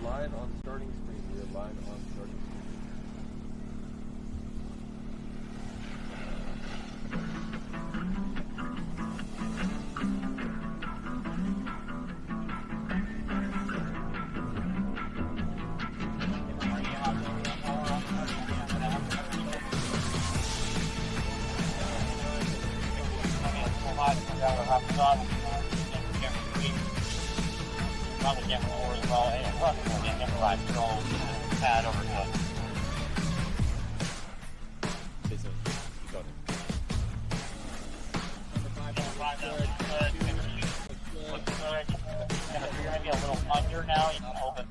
live on starting screen. We are live on starting screen. Probably get more as well, and plus we'll get improvised control pad over to us. If you're going to be a little under now, you can open.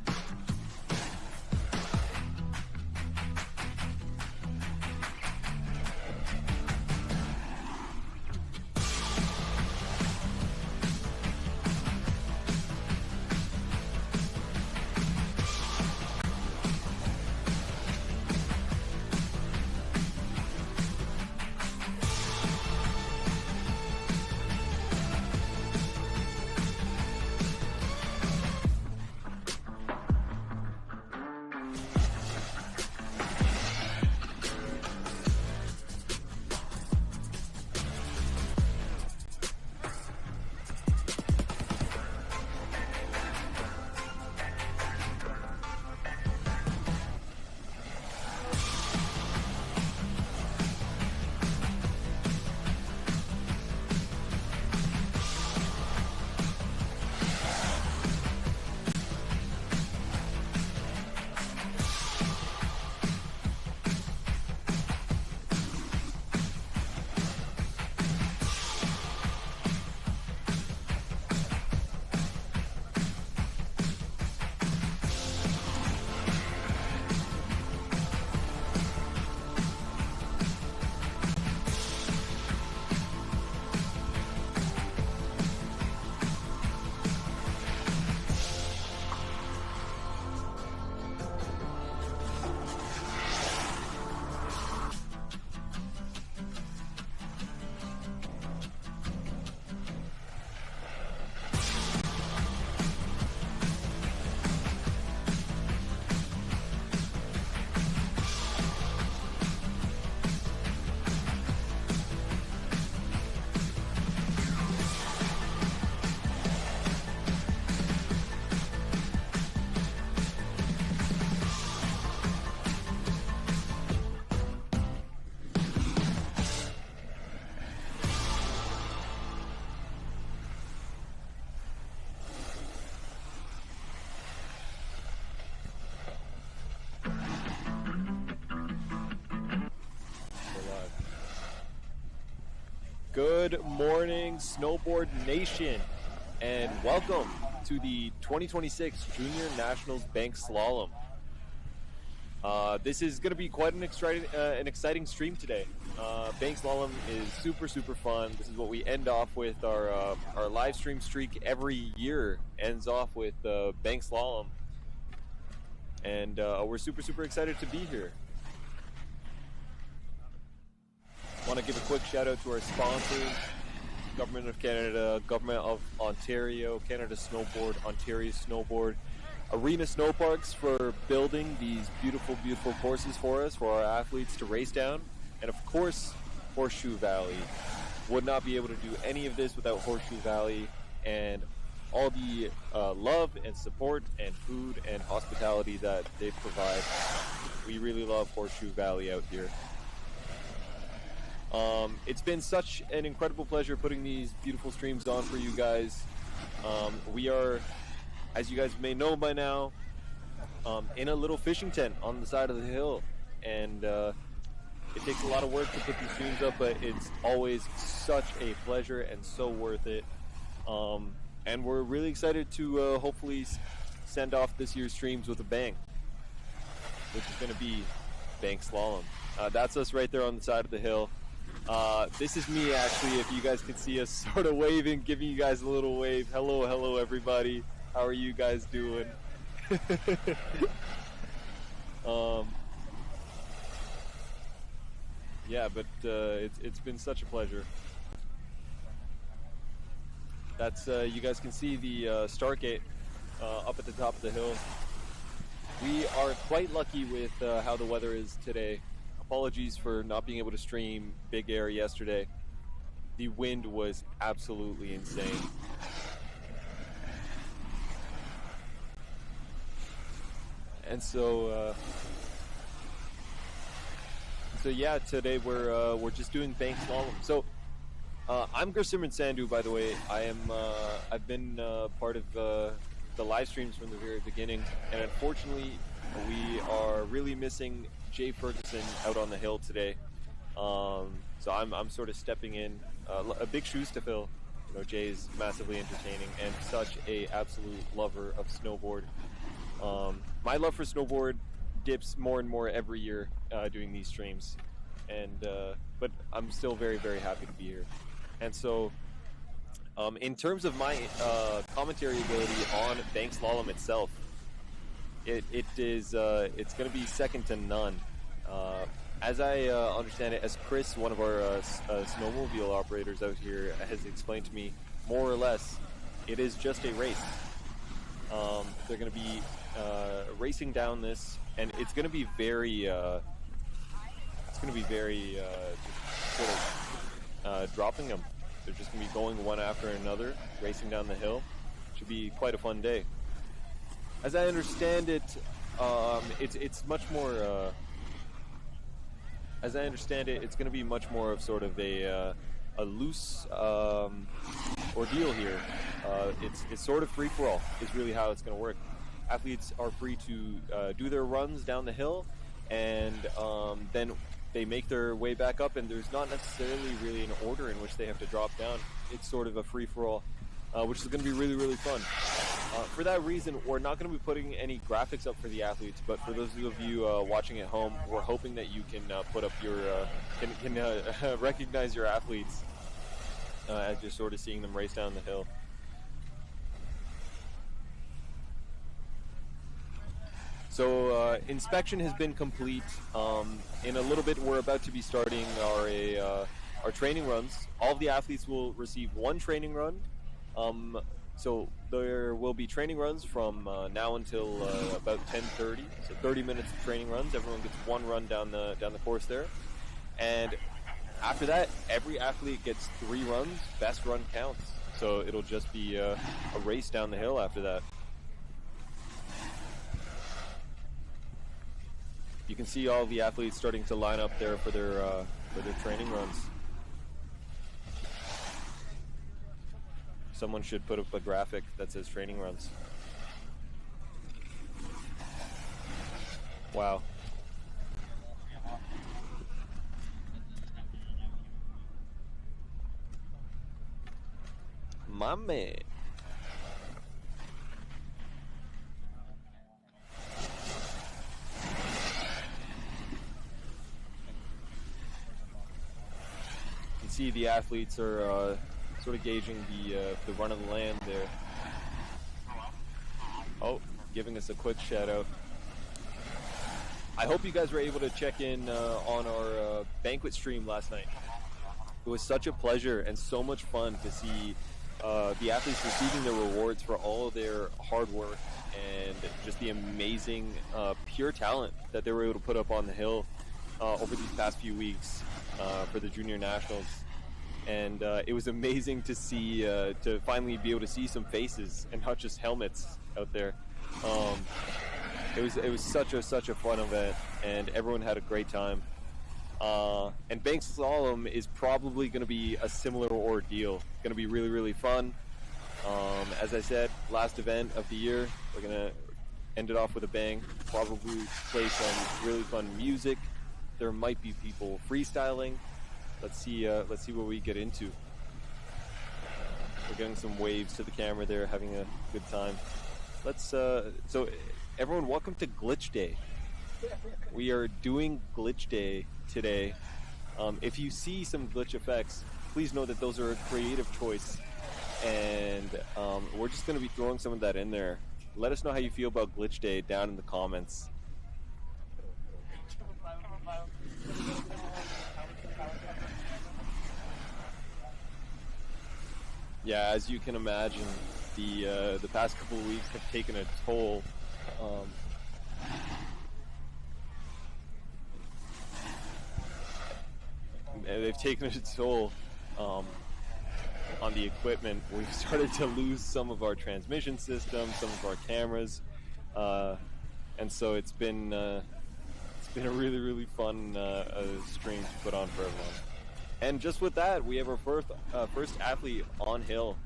Good morning, Snowboard Nation, and welcome to the 2026 Junior Nationals Banked Slalom. This is going to be quite an exciting stream today. Banked Slalom is super fun. This is what we end off with. Our live stream streak every year ends off with Banked Slalom, and we're super excited to be here. Want to give a quick shout out to our sponsors: Government of Canada, Government of Ontario, Canada Snowboard, Ontario Snowboard, Arena Snowparks for building these beautiful courses for us, for our athletes to race down, and of course Horseshoe Valley. Would not be able to do any of this without Horseshoe Valley and all the love and support and food and hospitality that they provide. We really love Horseshoe Valley out here. It's been such an incredible pleasure putting these beautiful streams on for you guys. We are, as you guys may know by now, in a little fishing tent on the side of the hill, and it takes a lot of work to put these streams up, but it's always such a pleasure and so worth it. And we're really excited to hopefully send off this year's streams with a bang, which is going to be Banked Slalom. That's us right there on the side of the hill. This is me, actually, if you guys can see us sort of waving, giving you guys a little wave. Hello, everybody. How are you guys doing? Yeah, but it's been such a pleasure. That's you guys can see the start gate up at the top of the hill. We are quite lucky with how the weather is today. Apologies for not being able to stream Big Air yesterday. The wind was absolutely insane. And so yeah, today we're just doing banked slalom. So I'm Gursimran Sandhu, by the way. I've been part of the live streams from the very beginning, and unfortunately, we are really missing Jay Ferguson out on the hill today. So I'm sort of stepping in. A big shoes to fill. You know, Jay's massively entertaining and such a absolute lover of snowboard. My love for snowboard dips more and more every year doing these streams, and but I'm still very, very happy to be here. And so, in terms of my commentary ability on bank slalom itself, it's going to be second to none. As I understand it, as Chris, one of our snowmobile operators out here, has explained to me, more or less, it is just a race. They're going to be racing down this, and it's going to be very, sort of dropping them. They're just going to be going one after another, racing down the hill. Should be quite a fun day. As I understand it, it's much more. As I understand it, it's going to be much more of sort of a loose ordeal here. It's sort of free for all. Is really how it's going to work. Athletes are free to do their runs down the hill, and then they make their way back up, and there's not necessarily really an order in which they have to drop down. It's sort of a free for all, which is going to be really, really fun. For that reason, we're not going to be putting any graphics up for the athletes, but for those of you watching at home, we're hoping that you can put up your recognize your athletes as you're sort of seeing them race down the hill. So inspection has been complete. In a little bit, we're about to be starting our training runs. All of the athletes will receive one training run. So there will be training runs from now until about 10:30. So 30 minutes of training runs. Everyone gets one run down the course there, and after that, every athlete gets 3 runs. Best run counts. So it'll just be a race down the hill after that. You can see all the athletes starting to line up there for their training runs. Someone should put up a graphic that says training runs. Wow. My man. See, the athletes are sort of gauging the run of the land there. Oh, giving us a quick shout out. I hope you guys were able to check in on our banquet stream last night. It was such a pleasure and so much fun to see the athletes receiving their rewards for all of their hard work and just the amazing pure talent that they were able to put up on the hill over these past few weeks for the Junior Nationals. And it was amazing to see, to finally be able to see some faces and not just helmets out there. It was such a fun event, and everyone had a great time. And bank slalom is probably going to be a similar ordeal. Going to be really, really fun. As I said, last event of the year, we're going to end it off with a bang. Probably play some really fun music. There might be people freestyling. Let's see what we get into. We're getting some waves to the camera there, having a good time. Let's so everyone, welcome to Glitch Day. We are doing Glitch Day today. If you see some glitch effects, please know that those are a creative choice, and we're just going to be throwing some of that in there. Let us know how you feel about Glitch Day down in the comments. Yeah, as you can imagine, the past couple of weeks have taken a toll. They've taken a toll on the equipment. We've started to lose some of our transmission systems, some of our cameras, and so it's been a really fun stream to put on for everyone. And just with that, we have our first athlete on hill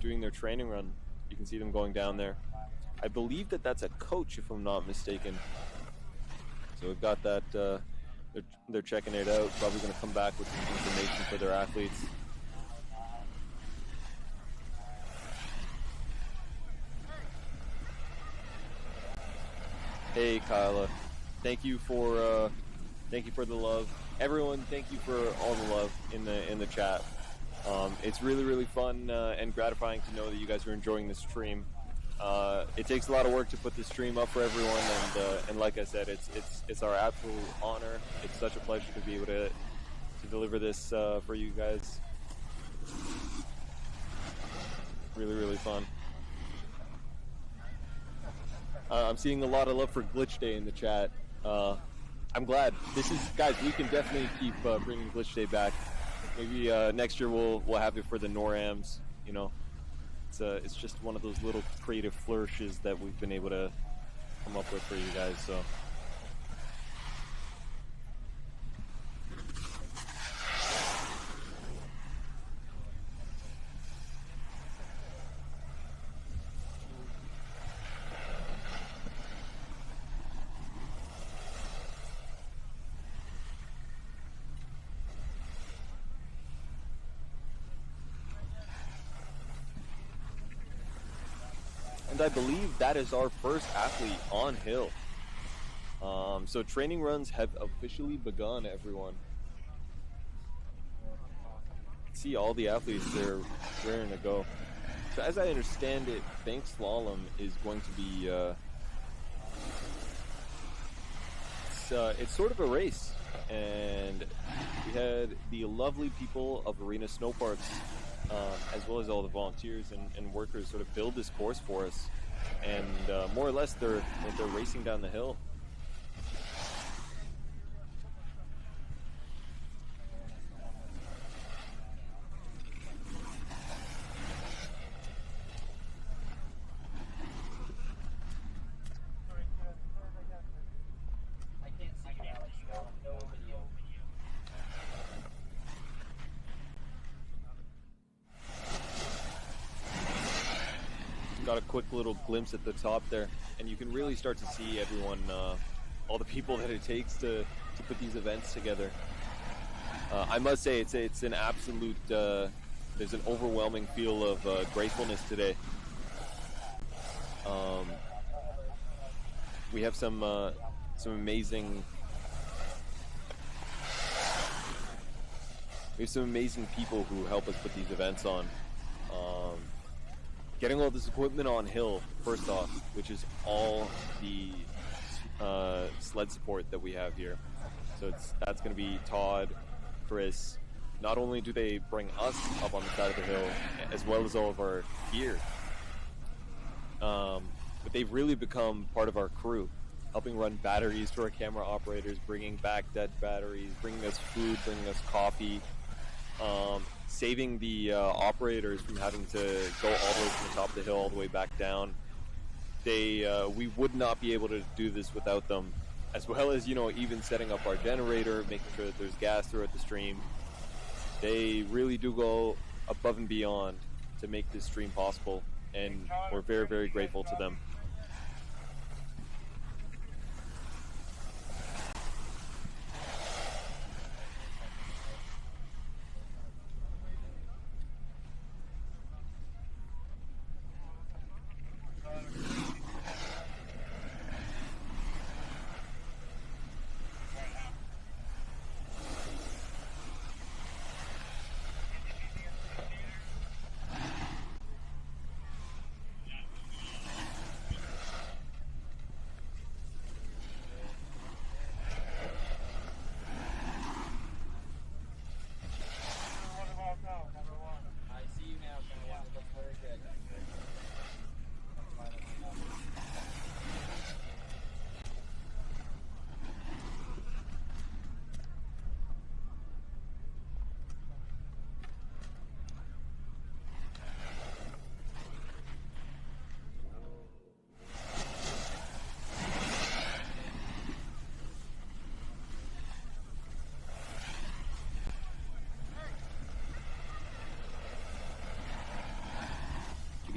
doing their training run. You can see them going down there. I believe that's a coach, if I'm not mistaken. So we've got that. They're checking it out. Probably going to come back with some information for their athletes. Hey, Kyla. Thank you for the love. Everyone, thank you for all the love in the chat. It's really fun and gratifying to know that you guys are enjoying this stream. It takes a lot of work to put this stream up for everyone, and like I said, it's our absolute honor. It's such a pleasure to be able to deliver this for you guys. Really fun. I'm seeing a lot of love for Glitch Day in the chat. I'm glad. Guys, we can definitely keep bringing Glitch Day back. Maybe next year we'll have it for the NORAMs. You know, it's just one of those little creative flourishes that we've been able to come up with for you guys. So. And I believe that is our first athlete on hill. So training runs have officially begun, everyone. See all the athletes, they're raring to go. So as I understand it, banked slalom is going to be, it's sort of a race. And we had the lovely people of Arena Snow Parks, as well as all the volunteers and workers sort of build this course for us. And more or less they're racing down the hill. Got a quick little glimpse at the top there, and you can really start to see everyone, all the people that it takes to put these events together. I must say it's an absolute, there's an overwhelming feel of gratefulness today. We have some amazing people who help us put these events on. Getting all this equipment on hill, first off, which is all the sled support that we have here. So that's going to be Todd, Chris. Not only do they bring us up on the side of the hill, as well as all of our gear, but they've really become part of our crew, helping run batteries to our camera operators, bringing back dead batteries, bringing us food, bringing us coffee, saving the operators from having to go all the way from the top of the hill all the way back down. We would not be able to do this without them, as well as, you know, even setting up our generator, making sure that there's gas throughout the stream. They really do go above and beyond to make this stream possible, and we're very grateful to them.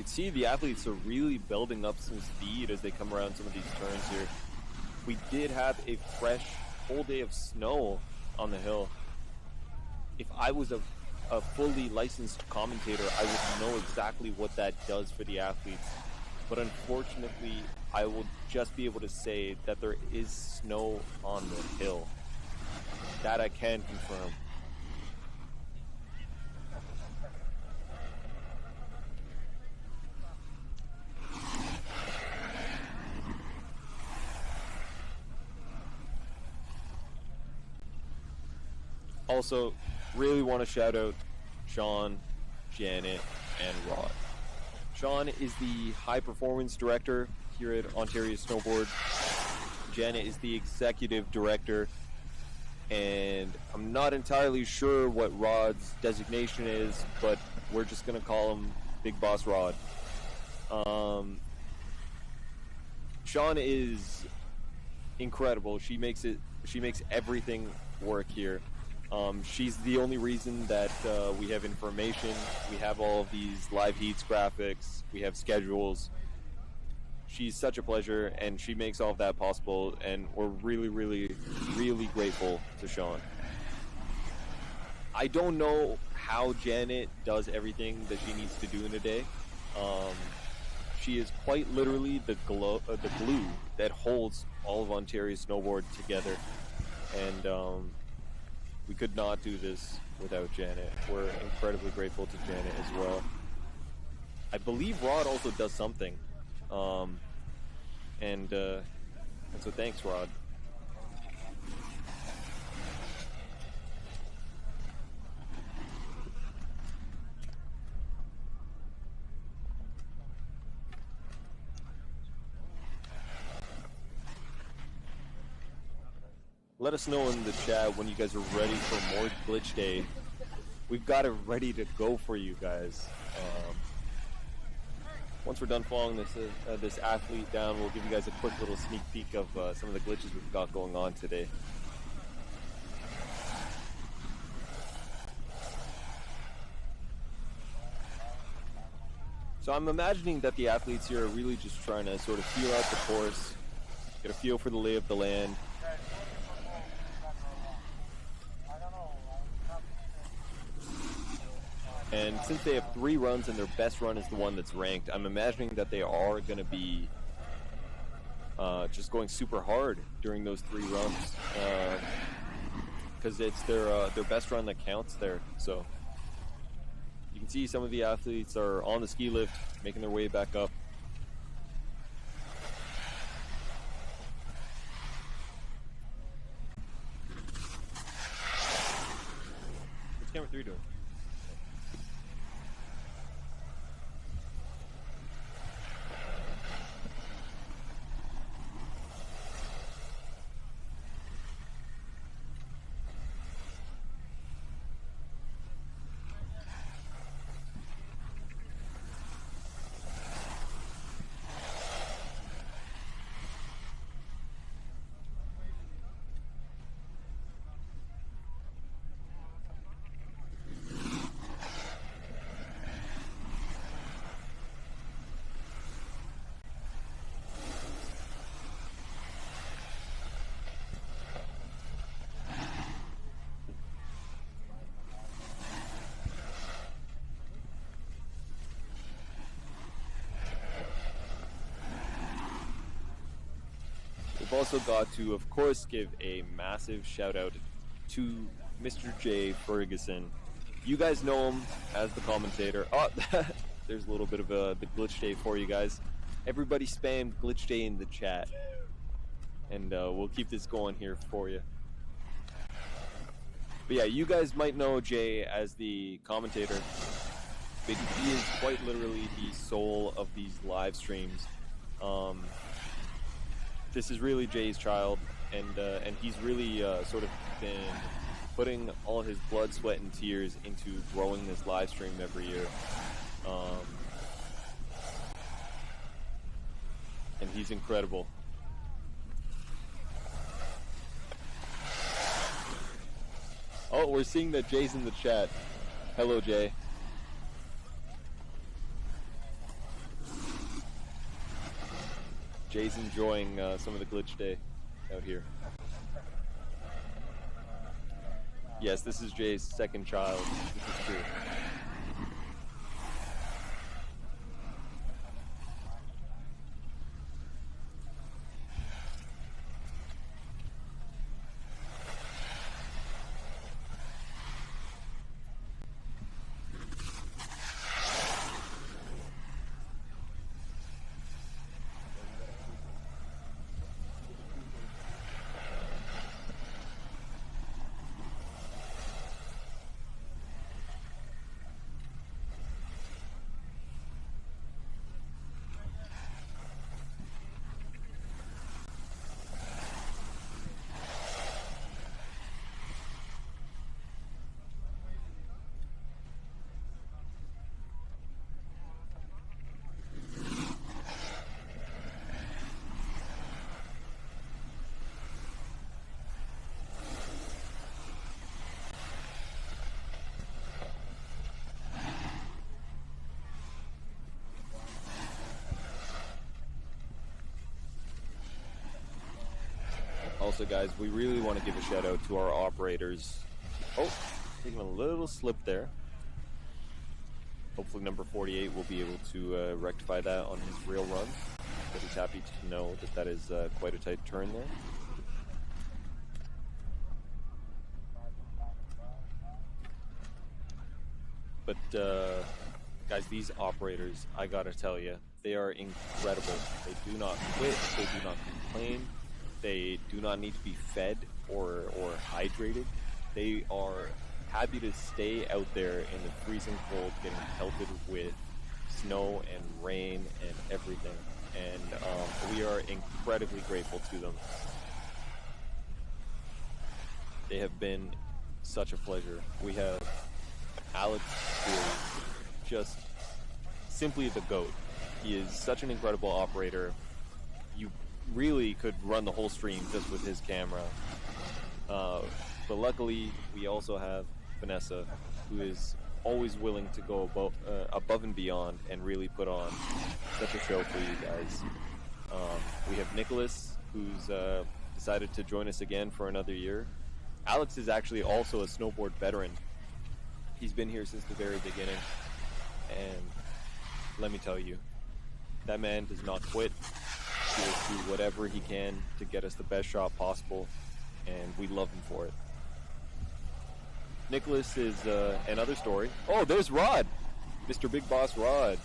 see the athletes are really building up some speed as they come around some of these turns here. We did have a fresh whole day of snow on the hill. If I was a fully licensed commentator, I would know exactly what that does for the athletes. But unfortunately, I will just be able to say that there is snow on the hill. That I can confirm. Also, really want to shout out Sean, Janet, and Rod. Sean is the high performance director here at Ontario Snowboard. Janet is the executive director, and I'm not entirely sure what Rod's designation is, but we're just gonna call him Big Boss Rod. Sean is incredible. She makes everything work here. She's the only reason that we have information. We have all of these live heats graphics. We have schedules. She's such a pleasure, and she makes all of that possible, and we're really, really, really grateful to Sean. I don't know how Janet does everything that she needs to do in a day. She is quite literally the glue that holds all of Ontario Snowboard together, and we could not do this without Janet. We're incredibly grateful to Janet as well. I believe Rod also does something. And so thanks, Rod. Let us know in the chat when you guys are ready for more Glitch Day. We've got it ready to go for you guys. Once we're done following this athlete down, we'll give you guys a quick little sneak peek of some of the glitches we've got going on today. So I'm imagining that the athletes here are really just trying to sort of feel out the course, get a feel for the lay of the land. And since they have 3 runs and their best run is the one that's ranked, I'm imagining that they are going to be just going super hard during those 3 runs, because it's their best run that counts there. So you can see some of the athletes are on the ski lift, making their way back up. What's camera 3 doing? We've also got to, of course, give a massive shout out to Mr. J Ferguson. You guys know him as the commentator. Oh, there's a little bit of the glitch day for you guys. Everybody spam glitch day in the chat, and we'll keep this going here for you. But yeah, you guys might know Jay as the commentator, but he is quite literally the soul of these live streams. This is really Jay's child, and he's really sort of been putting all his blood, sweat, and tears into growing this live stream every year. And he's incredible. Oh, we're seeing that Jay's in the chat. Hello, Jay. Jay's enjoying some of the glitch day out here. Yes, this is Jay's second child. This is true. Also, guys, we really want to give a shout out to our operators. Oh, taking a little slip there. Hopefully number 48 will be able to rectify that on his real run. But he's happy to know that that is quite a tight turn there. But guys, these operators, I gotta tell you, they are incredible. They do not quit, they do not complain, they do not need to be fed or hydrated. They are happy to stay out there in the freezing cold, getting pelted with snow and rain and everything. And we are incredibly grateful to them. They have been such a pleasure. We have Alex, who is just simply the GOAT. He is such an incredible operator. You really could run the whole stream just with his camera. But luckily, we also have Vanessa, who is always willing to go above and beyond and really put on such a show for you guys. We have Nicholas, who's decided to join us again for another year. Alex is actually also a snowboard veteran. He's been here since the very beginning, and let me tell you, that man does not quit. He will do whatever he can to get us the best shot possible, and we love him for it. Nicholas is another story. Oh, there's Rod, Mr. Big Boss Rod,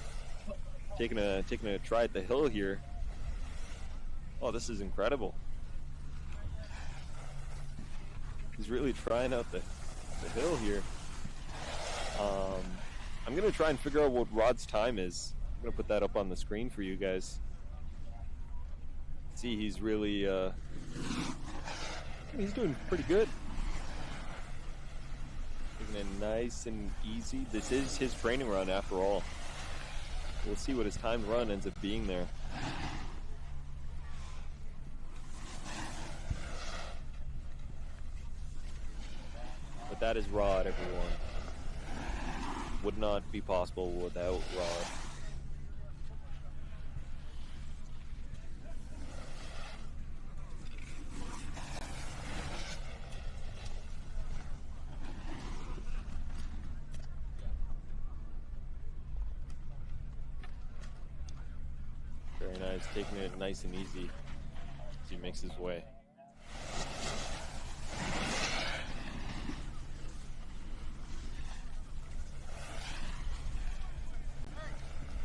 taking a try at the hill here. Oh, this is incredible. He's really trying out the hill here. I'm gonna try and figure out what Rod's time is. I'm gonna put that up on the screen for you guys. See, he's really he's doing pretty good. Taking it nice and easy. This is his training run after all. We'll see what his timed run ends up being there. But that is Rod, everyone. Would not be possible without Rod. Very nice, taking it nice and easy as he makes his way.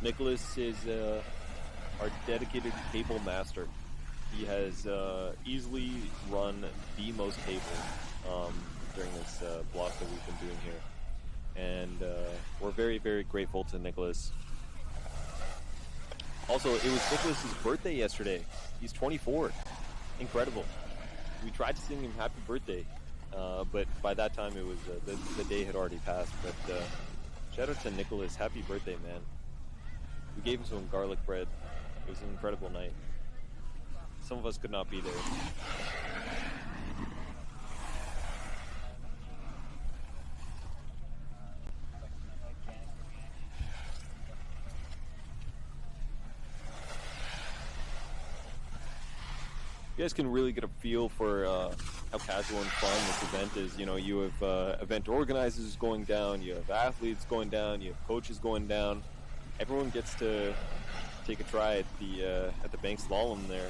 Nicholas is our dedicated cable master. He has easily run the most cables during this block that we've been doing here. And we're very, very grateful to Nicholas. Also, it was Nicholas's birthday yesterday. He's 24. Incredible. We tried to sing him happy birthday, but by that time it was the day had already passed. But shout out to Nicholas. Happy birthday, man. We gave him some garlic bread. It was an incredible night. Some of us could not be there. you guys can really get a feel for how casual and fun this event is. You know, you have event organizers going down, you have athletes going down, you have coaches going down. Everyone gets to take a try at the banked slalom there.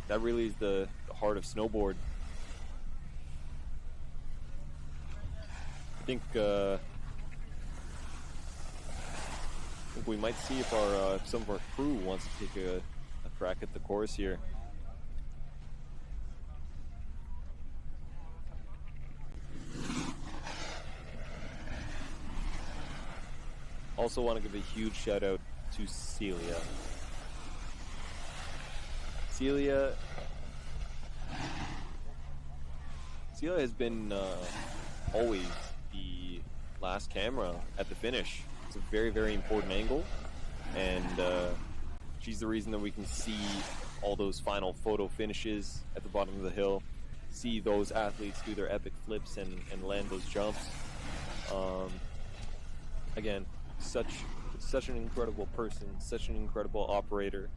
That really is the heart of snowboard. I think we might see if some of our crew wants to take a crack at the course here. Also want to give a huge shout out to Celia. Celia has been always the last camera at the finish. It's a very, very important angle, and she's the reason that we can see all those final photo finishes at the bottom of the hill, see those athletes do their epic flips and land those jumps. Again, such an incredible person, such an incredible operator.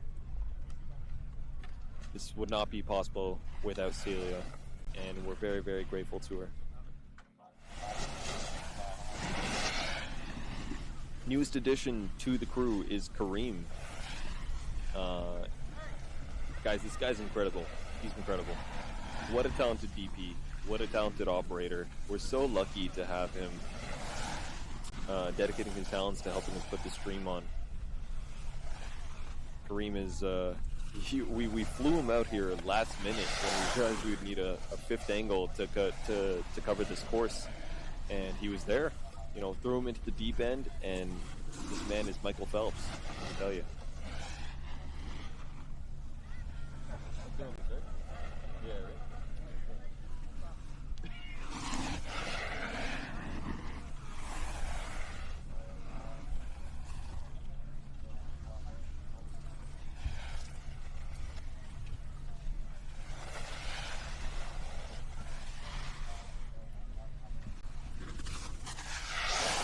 This would not be possible without Celia, and we're very, very grateful to her. Newest addition to the crew is Kareem. Guys, this guy's incredible. He's incredible. What a talented DP. What a talented operator. We're so lucky to have him dedicating his talents to helping us put the stream on. Kareem is... we flew him out here last minute when we realized we would need a fifth angle to cover this course, and he was there. You know, threw him into the deep end, and this man is Michael Phelps, I can tell you. Yeah, right?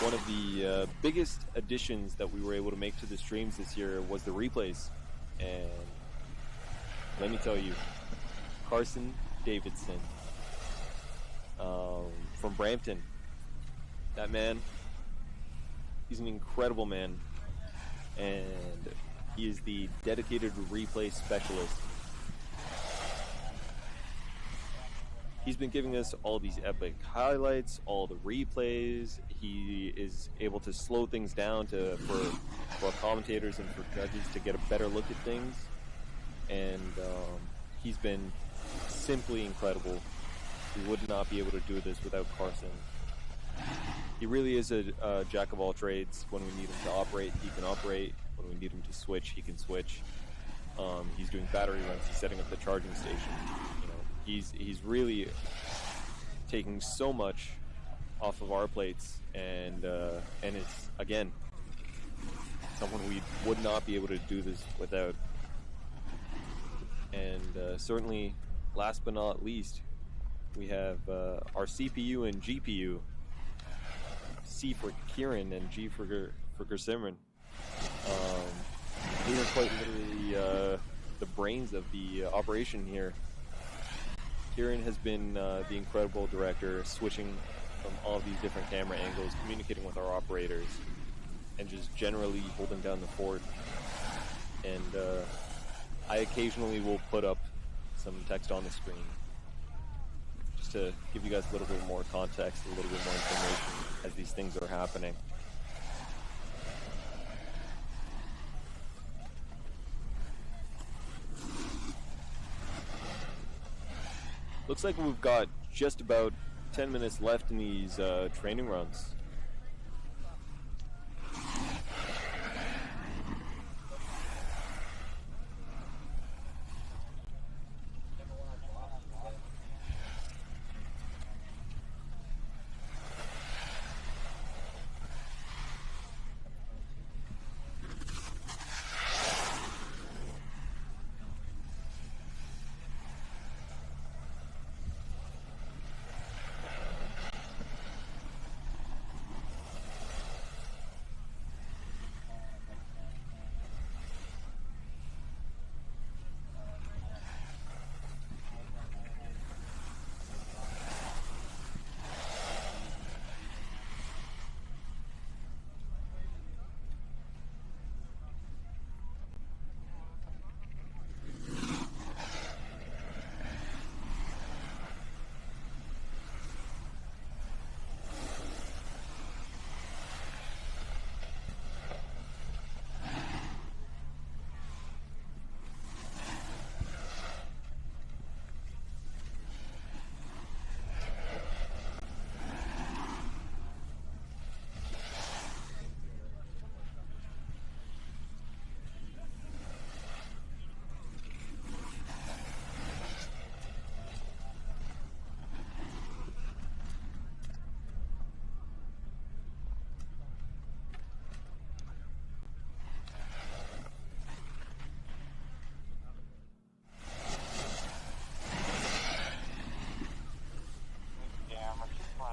One of the biggest additions that we were able to make to the streams this year was the replays. And let me tell you, Carson Davidson from Brampton, that man, he's an incredible man, and he is the dedicated replay specialist. He's been giving us all these epic highlights, all the replays. He is able to slow things down for commentators and for judges to get a better look at things. And he's been simply incredible. We would not be able to do this without Carson. He really is a jack of all trades. When we need him to operate, he can operate. When we need him to switch, he can switch. He's doing battery runs. He's setting up the charging station. He's really taking so much off of our plates, and it's, again, someone we would not be able to do this without. And certainly, last but not least, we have our CPU and GPU. C for Kieran and G for Gersimran. These are quite literally the brains of the operation here. Kieran has been the incredible director, switching from all of these different camera angles, communicating with our operators, and just generally holding down the fort. And I occasionally will put up some text on the screen, just to give you guys a little bit more context, a little bit more information as these things are happening. Looks like we've got just about 10 minutes left in these training runs.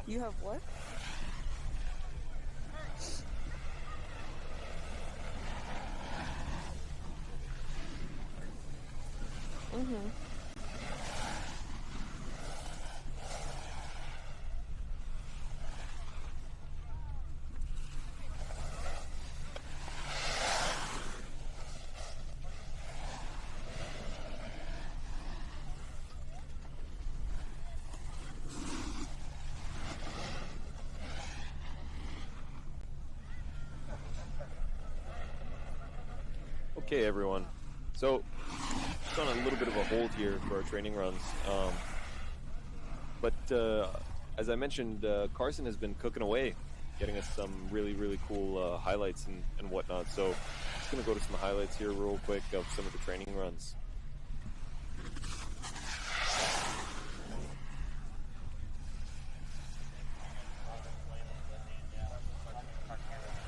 You have what? Mm-hmm. Okay, everyone. So, just on a little bit of a hold here for our training runs. But as I mentioned, Carson has been cooking away, getting us some really, really cool highlights and whatnot. So, just going to go to some highlights here real quick of some of the training runs.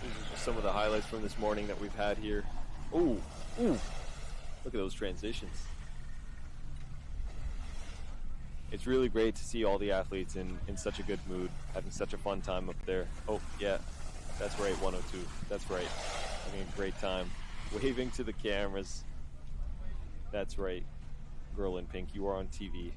These are just some of the highlights from this morning that we've had here. Ooh, look at those transitions. It's really great to see all the athletes in such a good mood, having such a fun time up there. Oh, yeah, that's right, 102. That's right. Having a great time. Waving to the cameras. That's right. Girl in pink, you are on TV.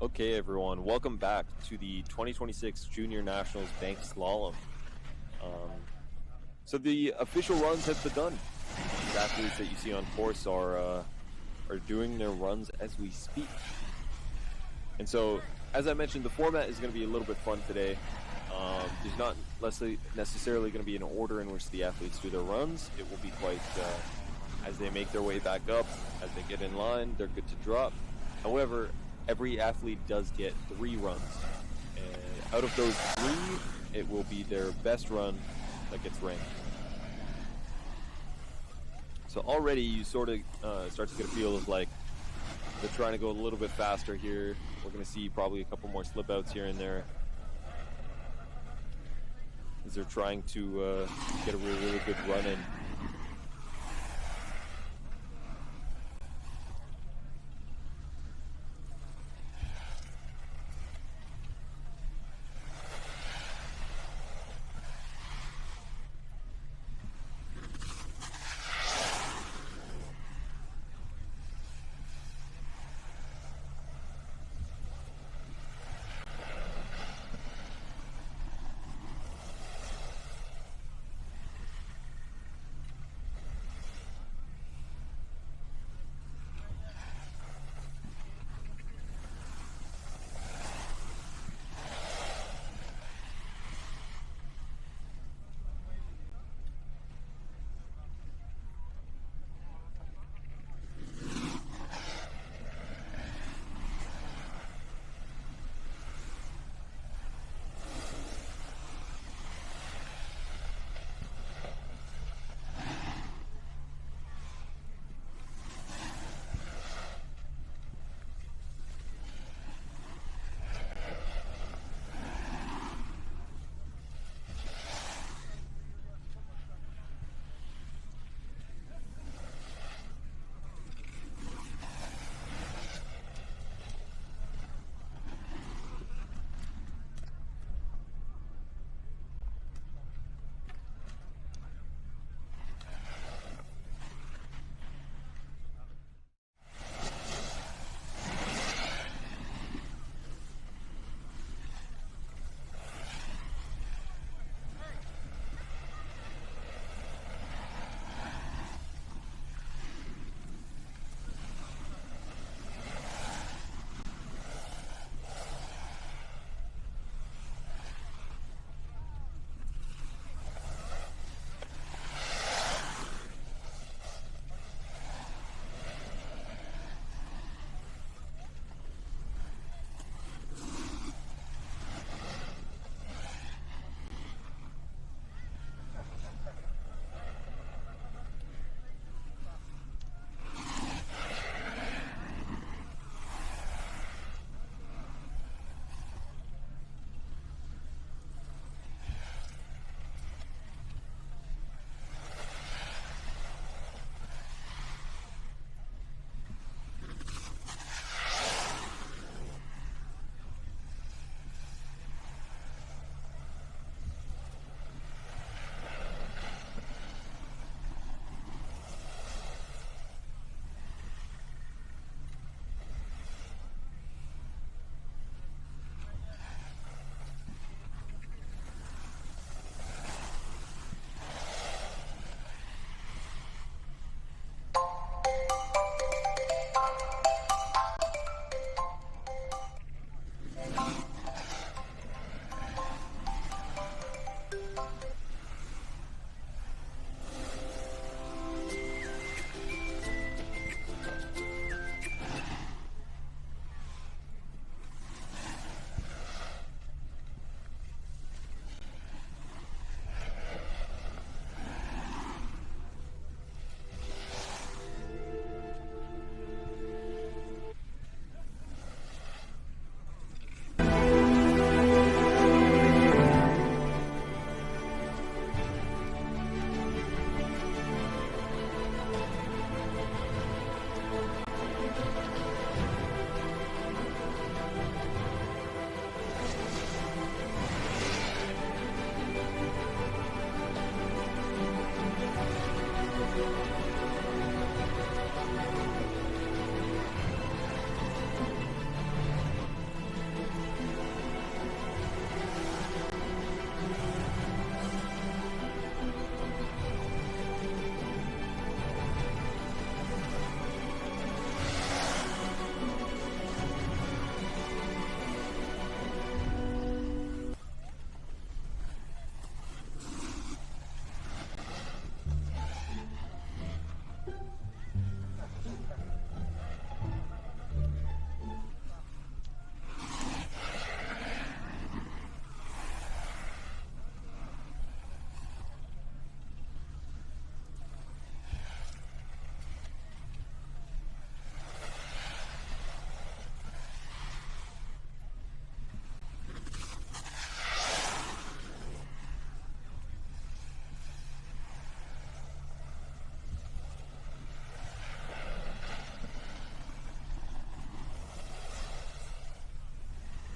Okay, everyone, welcome back to the 2026 Junior Nationals Banked Slalom. So the official runs have begun. These athletes that you see on course are doing their runs as we speak. And so, as I mentioned, the format is going to be a little bit fun today. There's not necessarily going to be an order in which the athletes do their runs. It will be quite, as they make their way back up, as they get in line, they're good to drop. However, every athlete does get 3 runs. And out of those 3, it will be their best run that gets ranked. So already you sort of start to get a feel of like they're trying to go a little bit faster here. We're going to see probably a couple more slip outs here and there as they're trying to get a really good run in.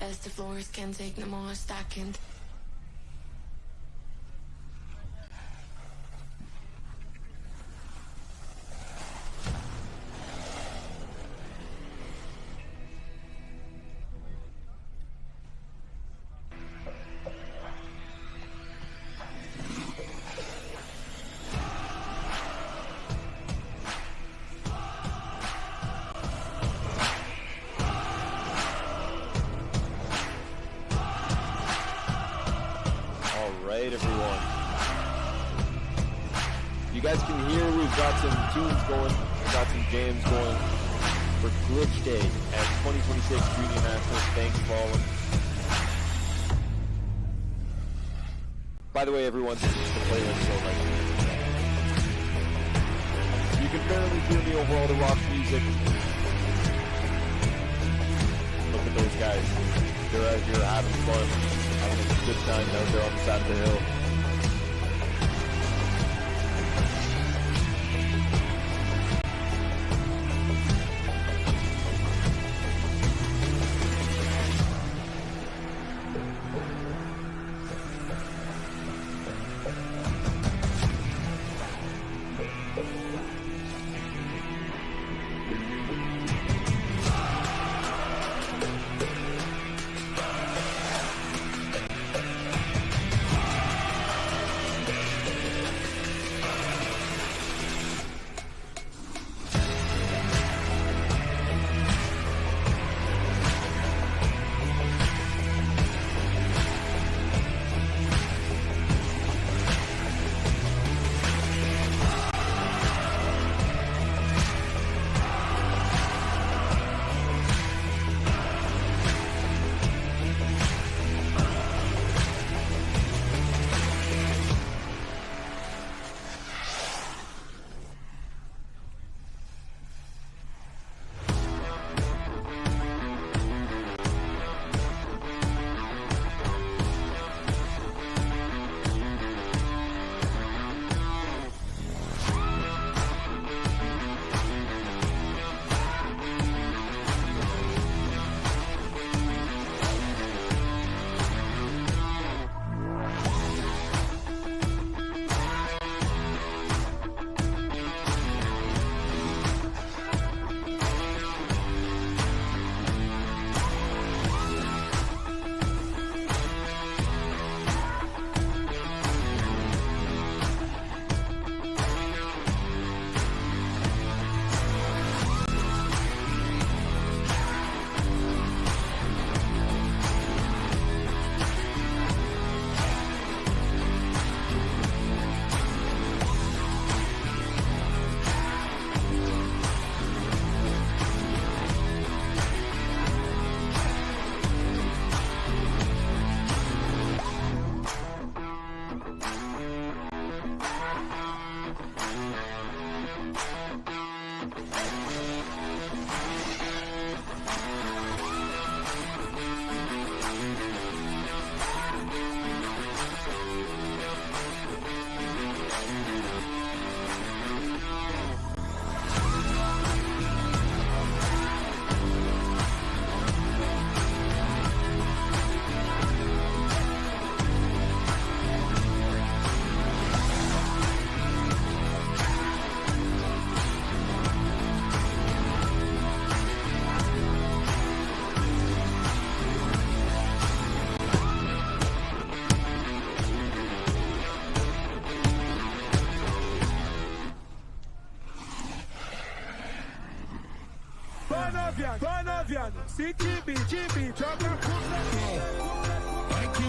as the floors can take no more stacking. Everyone, you guys can hear we've got some tunes going, we've got some jams going for Glitch Day at 2026 Jr Nationals Banked Slalom. By the way, everyone, this is the playlist, so like, you can barely hear me over all the rock music. Look at those guys, they're out here having fun. Having a good time out there on the side of the hill. Panavian, CTB, GB, joga vai que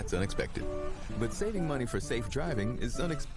That's unexpected. But saving money for safe driving is unexpected.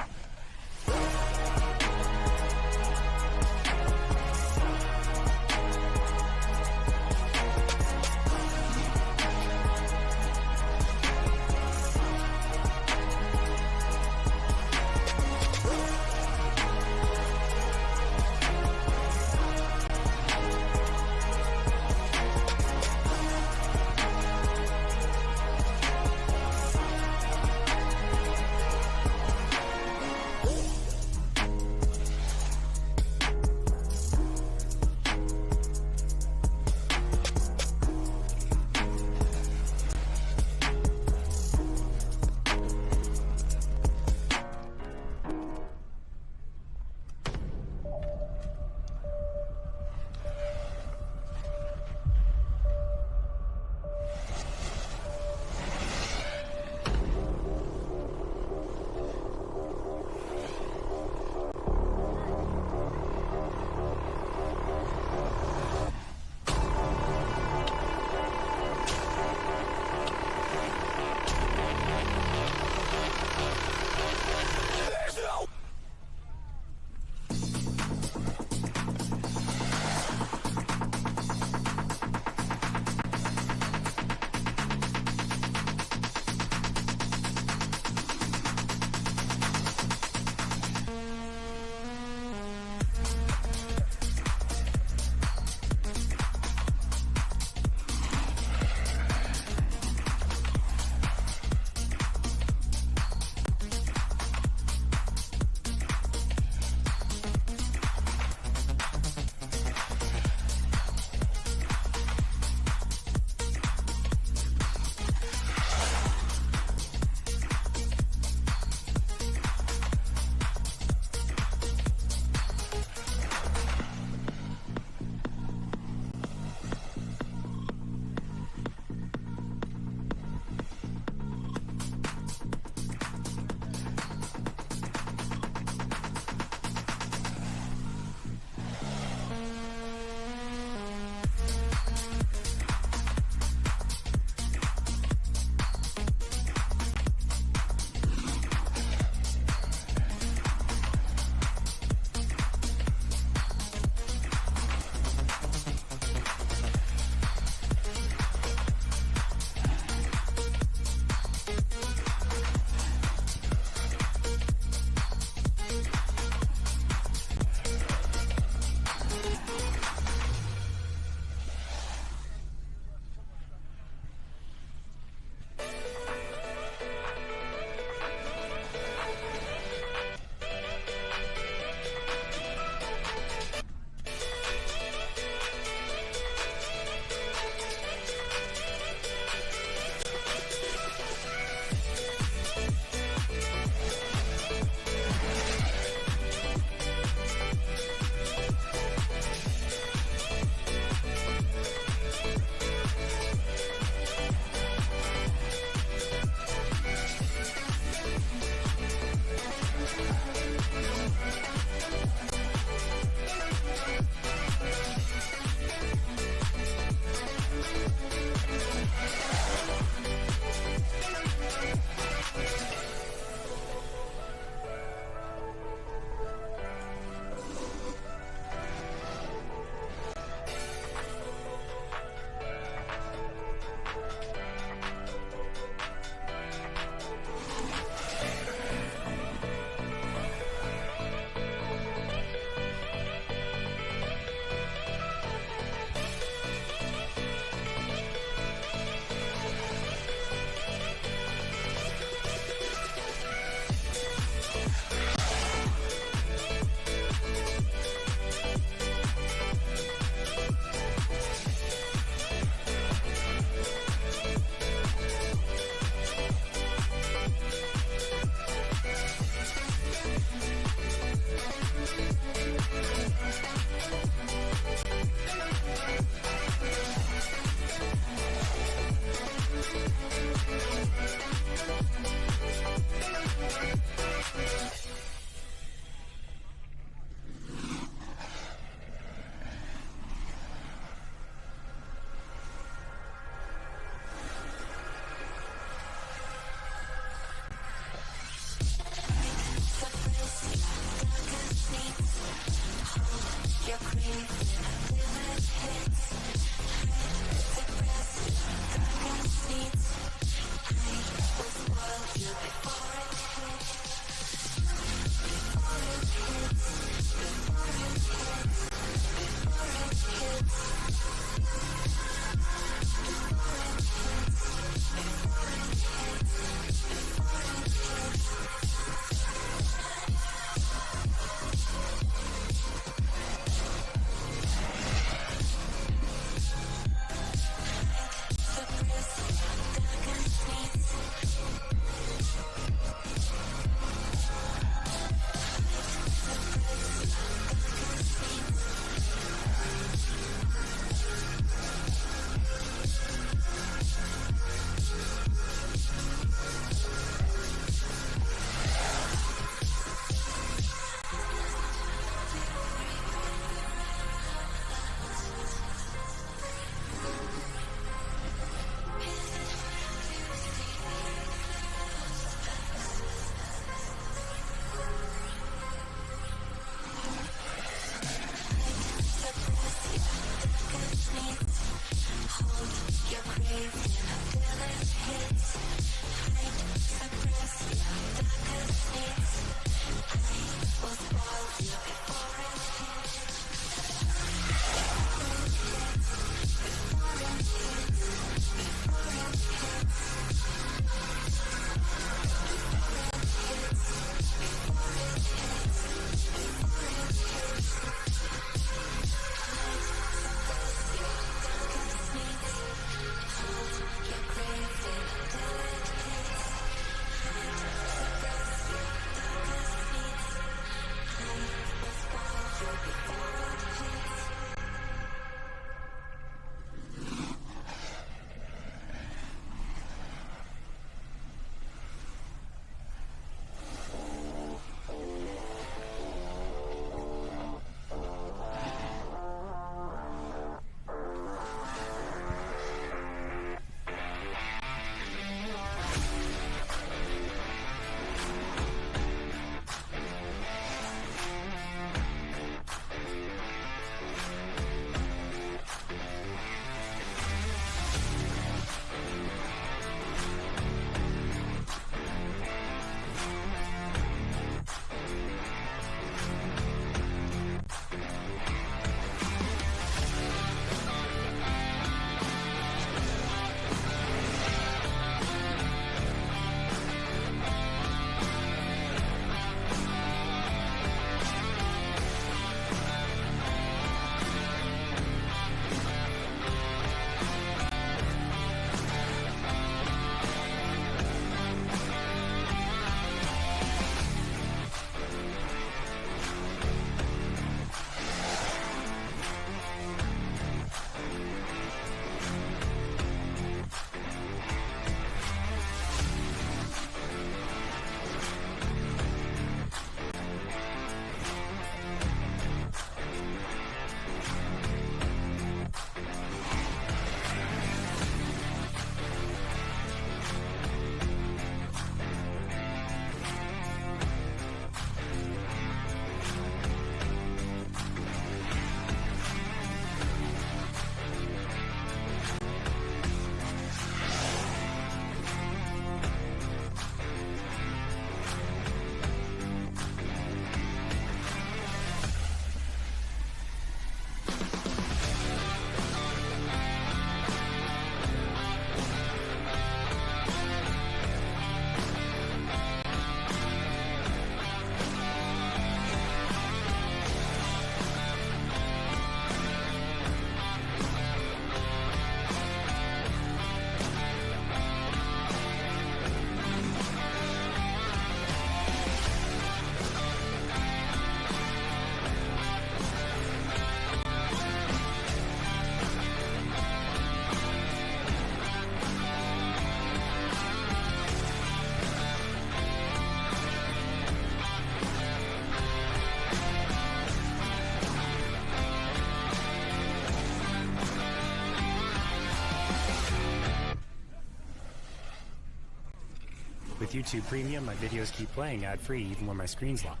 With YouTube Premium, my videos keep playing ad-free even when my screen's locked.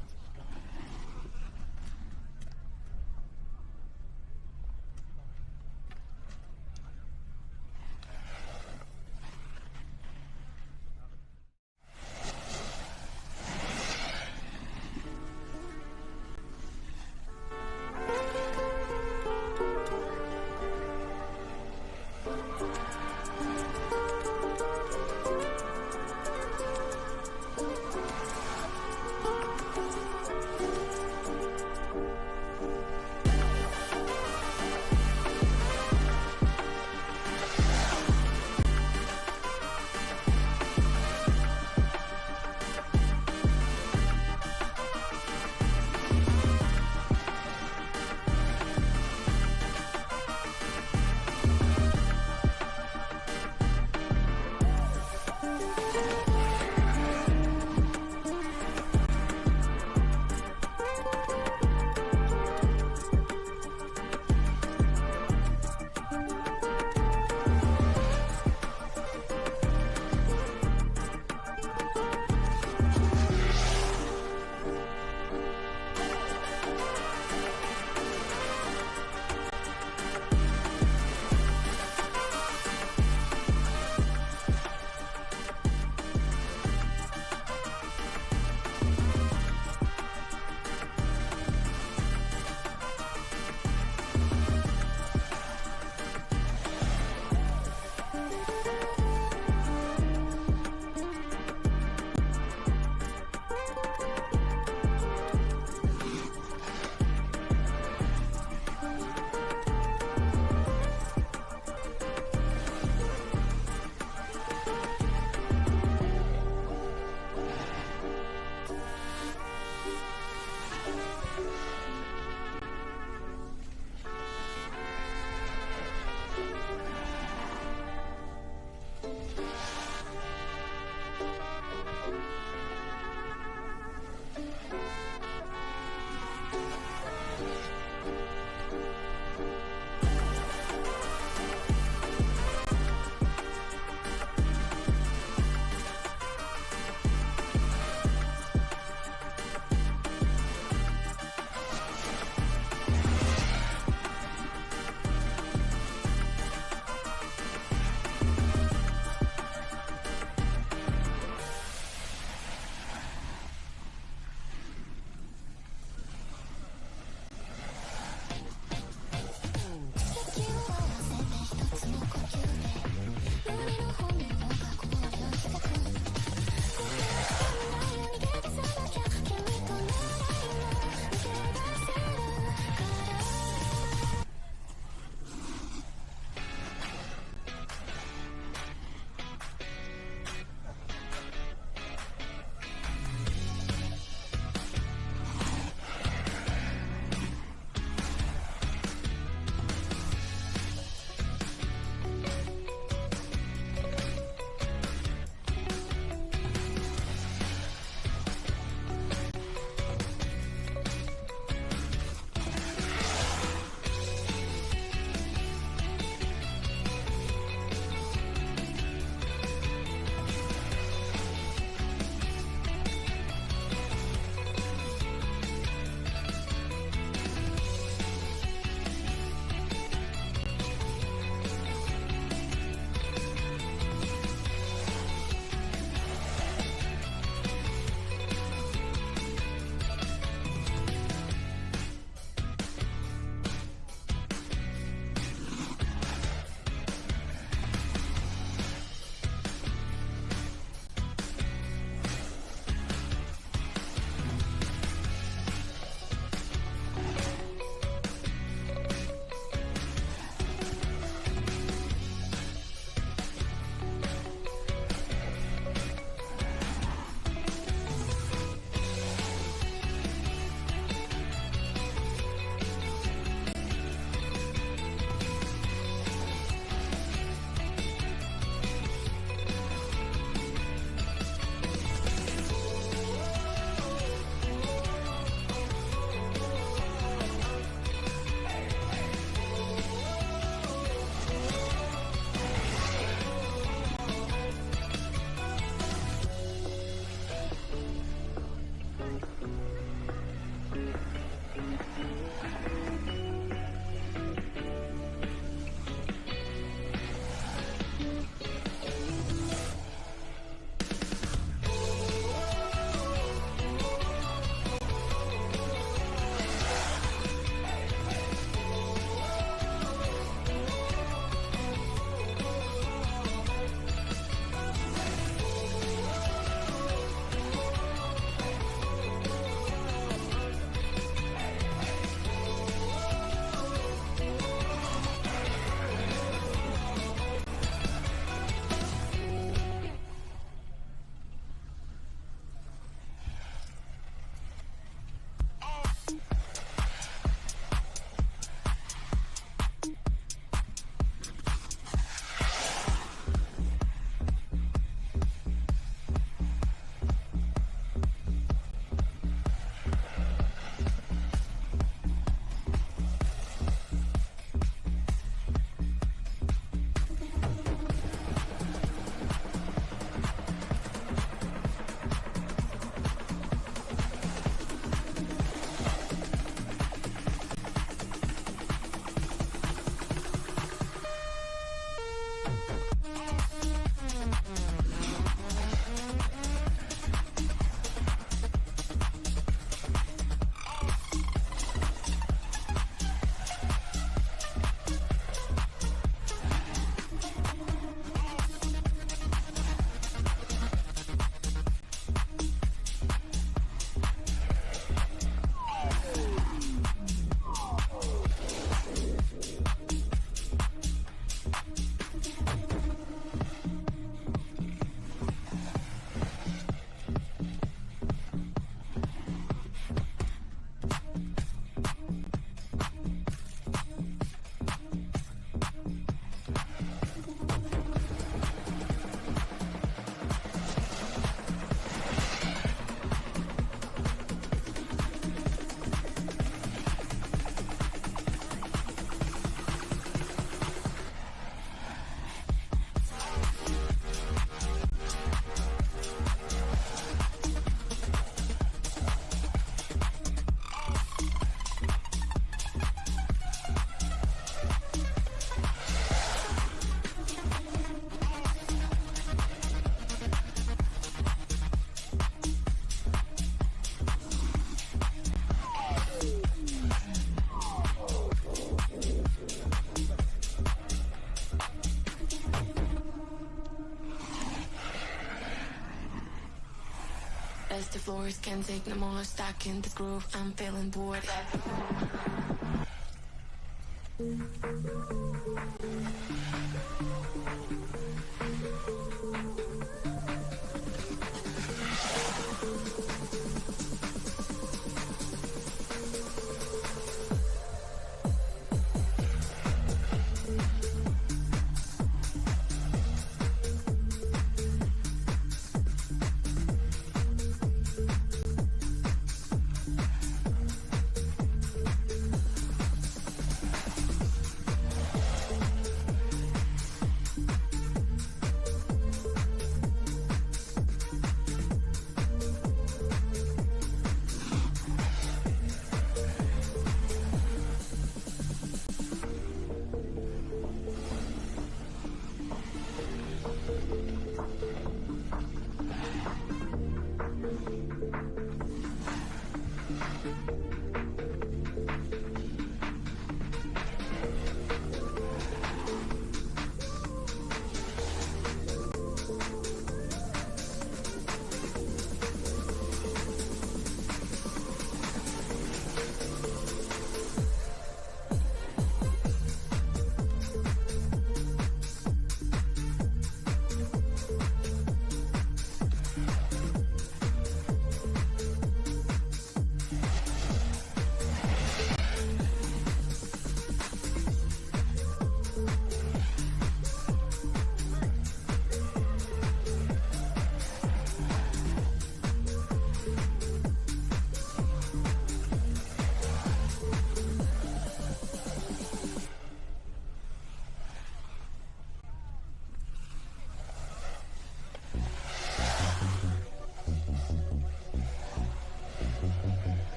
Cause the floors can't take no more. Stuck in this groove, I'm feeling bored.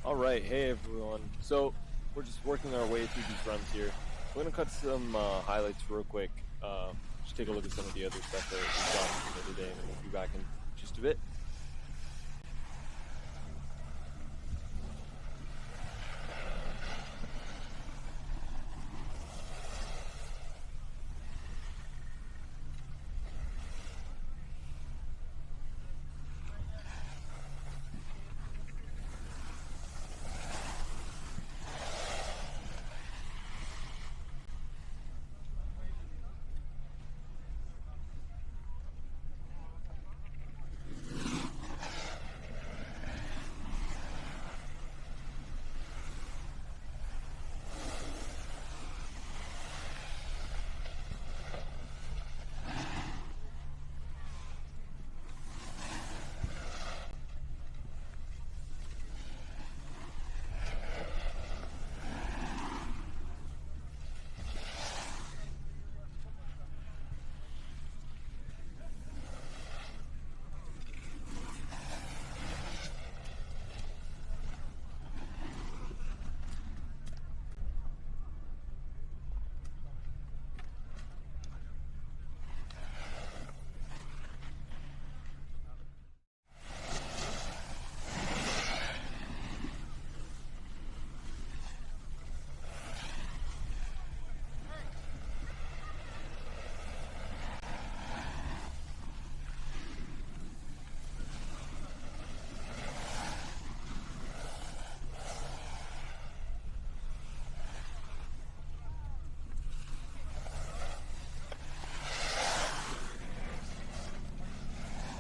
Alright, hey everyone. So, we're just working our way through these runs here. We're going to cut some highlights real quick. Just take a look at some of the other stuff that we've done today, and then we'll be back in just a bit.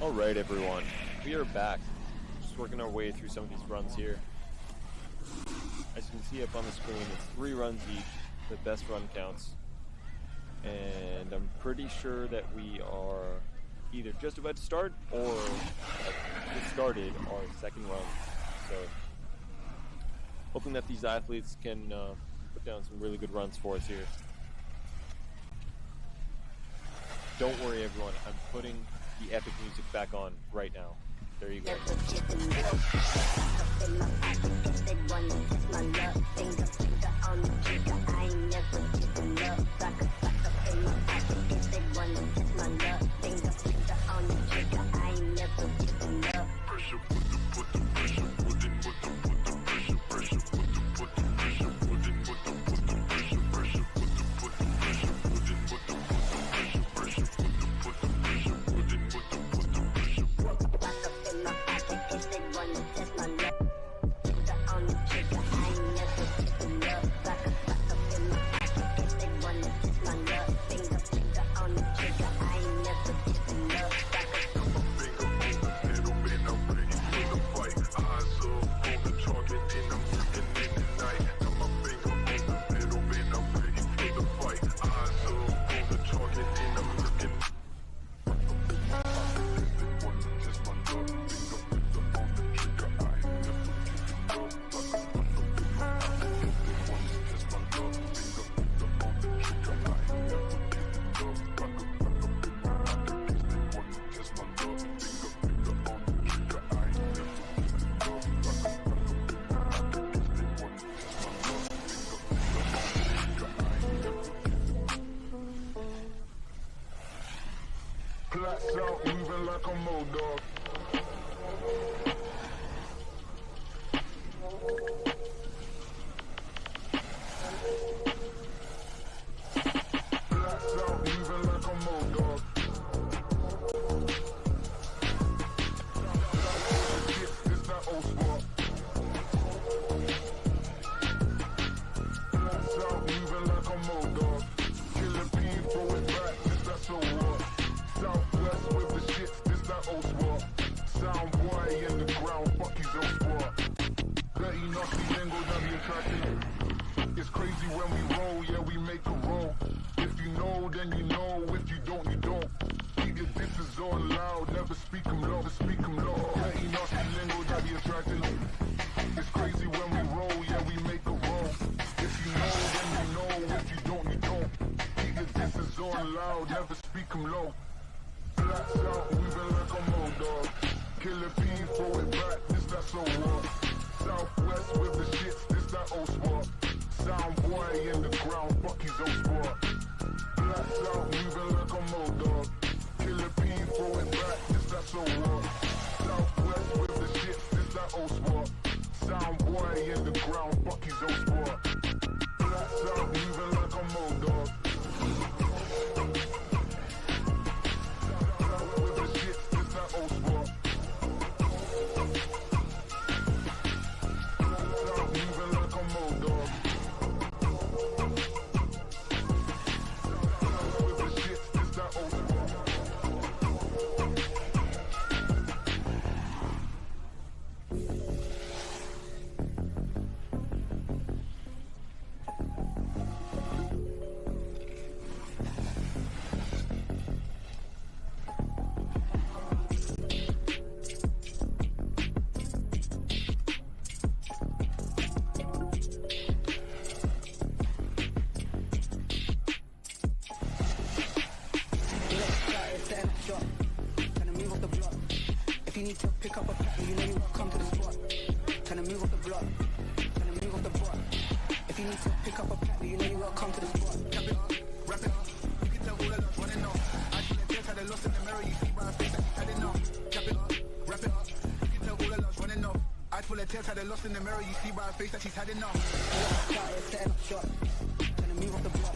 Alright everyone, we are back. Just working our way through some of these runs here. As you can see up on the screen, it's 3 runs each. The best run counts. And I'm pretty sure that we are either just about to start or just started our second run. So, hoping that these athletes can put down some really good runs for us here. Don't worry everyone, I'm putting the epic music back on right now. There you go. Blacks out, moving like a mold dog. Blacks out, moving like a mold dog. This that old spot. Blacks out, moving like a mold dog. Killer P, throw it back, this that so what? Southwest with the shits, this that old spot. Sound boy in the ground, fuck his own spot. Dirty nasty lingo that be attracting. It's crazy when we roll, yeah we make a roll. If you know, then you know. If you don't, you don't. Keep your disses on loud, never speak 'em low, speak 'em low. Dirty nasty lingo that be attracting. It's crazy when we roll, yeah we make a roll. If you know, then you know. If you don't, you don't. Keep your disses on loud, never speak 'em low. Blacks out, moving like a mold dog. Killer P, throw it back, this that so what? Southwest with the shits, this that old spot. Sound boy in the ground, fuck his own spot. Blacks out, moving like a mold dog. Killer P, throw it back, this that so what? Southwest with the shits, this that old spot. Sound boy in the ground, fuck his own spot. Blacks out, moving like a mold dog. With the shits, this that old spot. Moving like a mold dog. With the shit, this that old spot. Lost in the mirror, you see by her face that she's had enough. Setting up shop, trying to move off the block.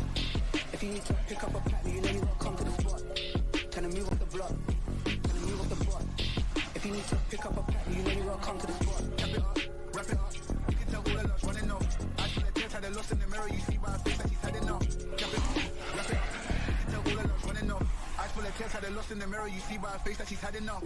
If you need to pick up a pattern, you know you gotta come to the spot. Trying to move off the block, trying to move off the block. If you need to pick up a pattern, you know you gotta come to the spot. Cap it up, wrap it up. You can tell all the loves running off. I feel like had her lost in the mirror, you see by her face that she's had enough. Cap it up, wrap it up. You can tell all the loves running off. I feel like had her lost in the mirror, you see by her face that she's had enough.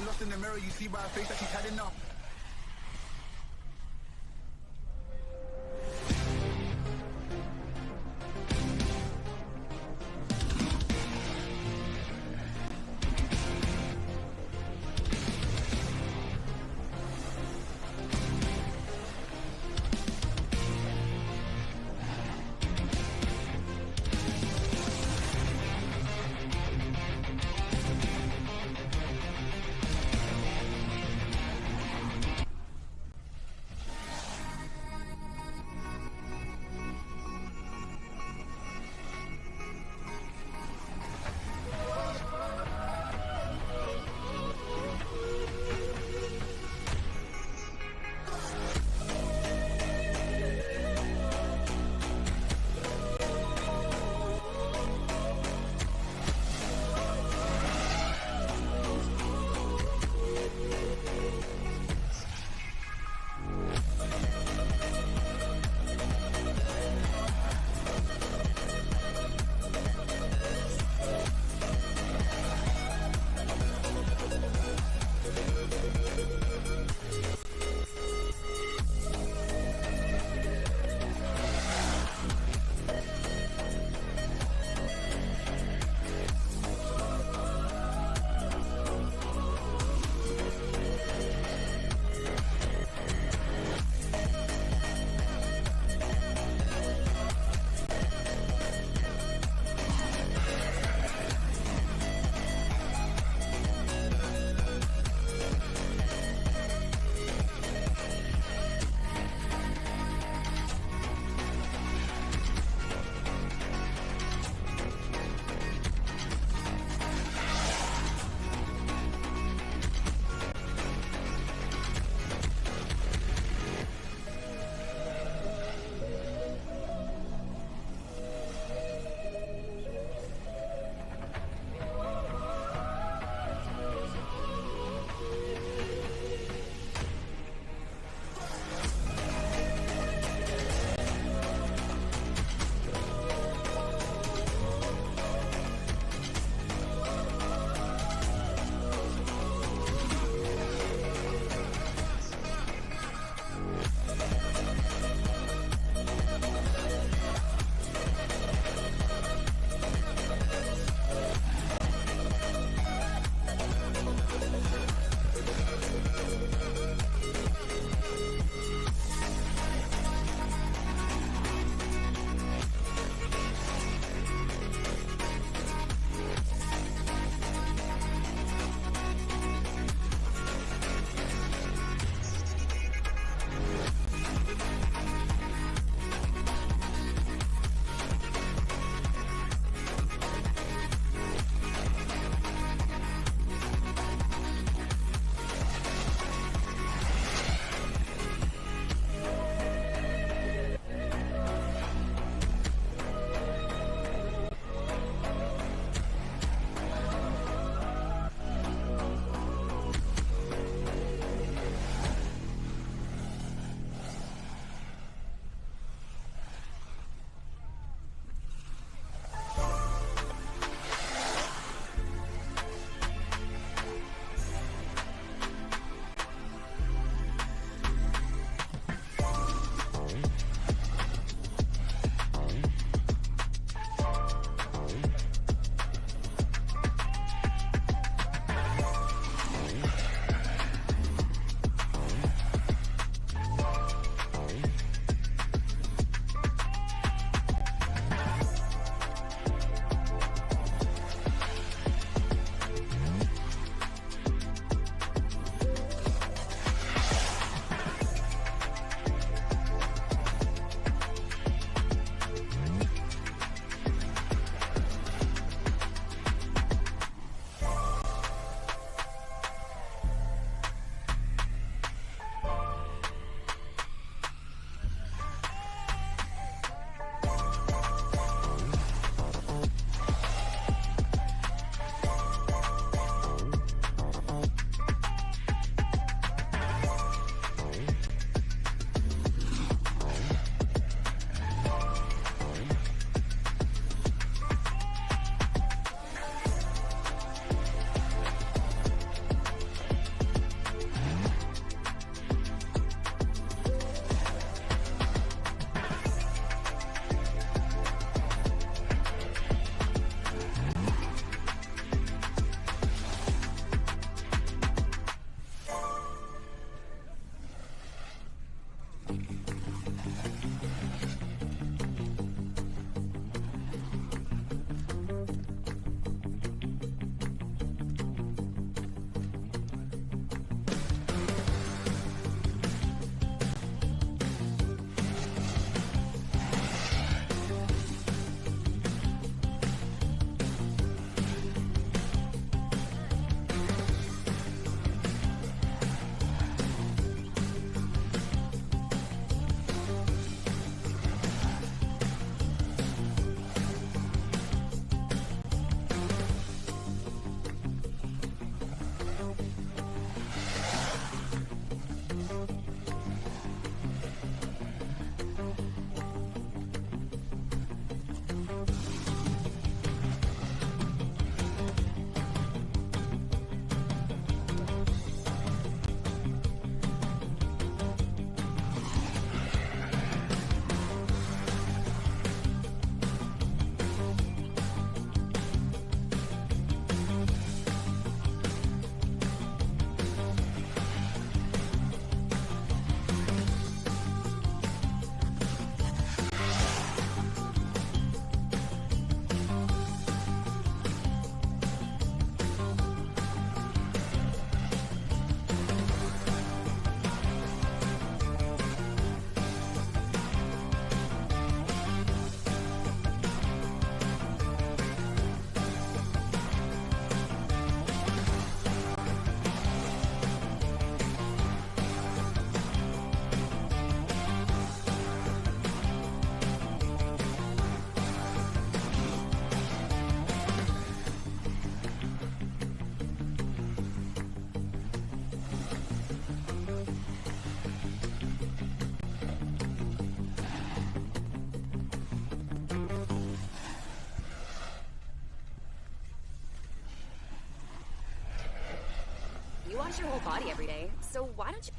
Lost in the mirror, you see by her face that she's had enough. You wash your whole body every day, so why don't you...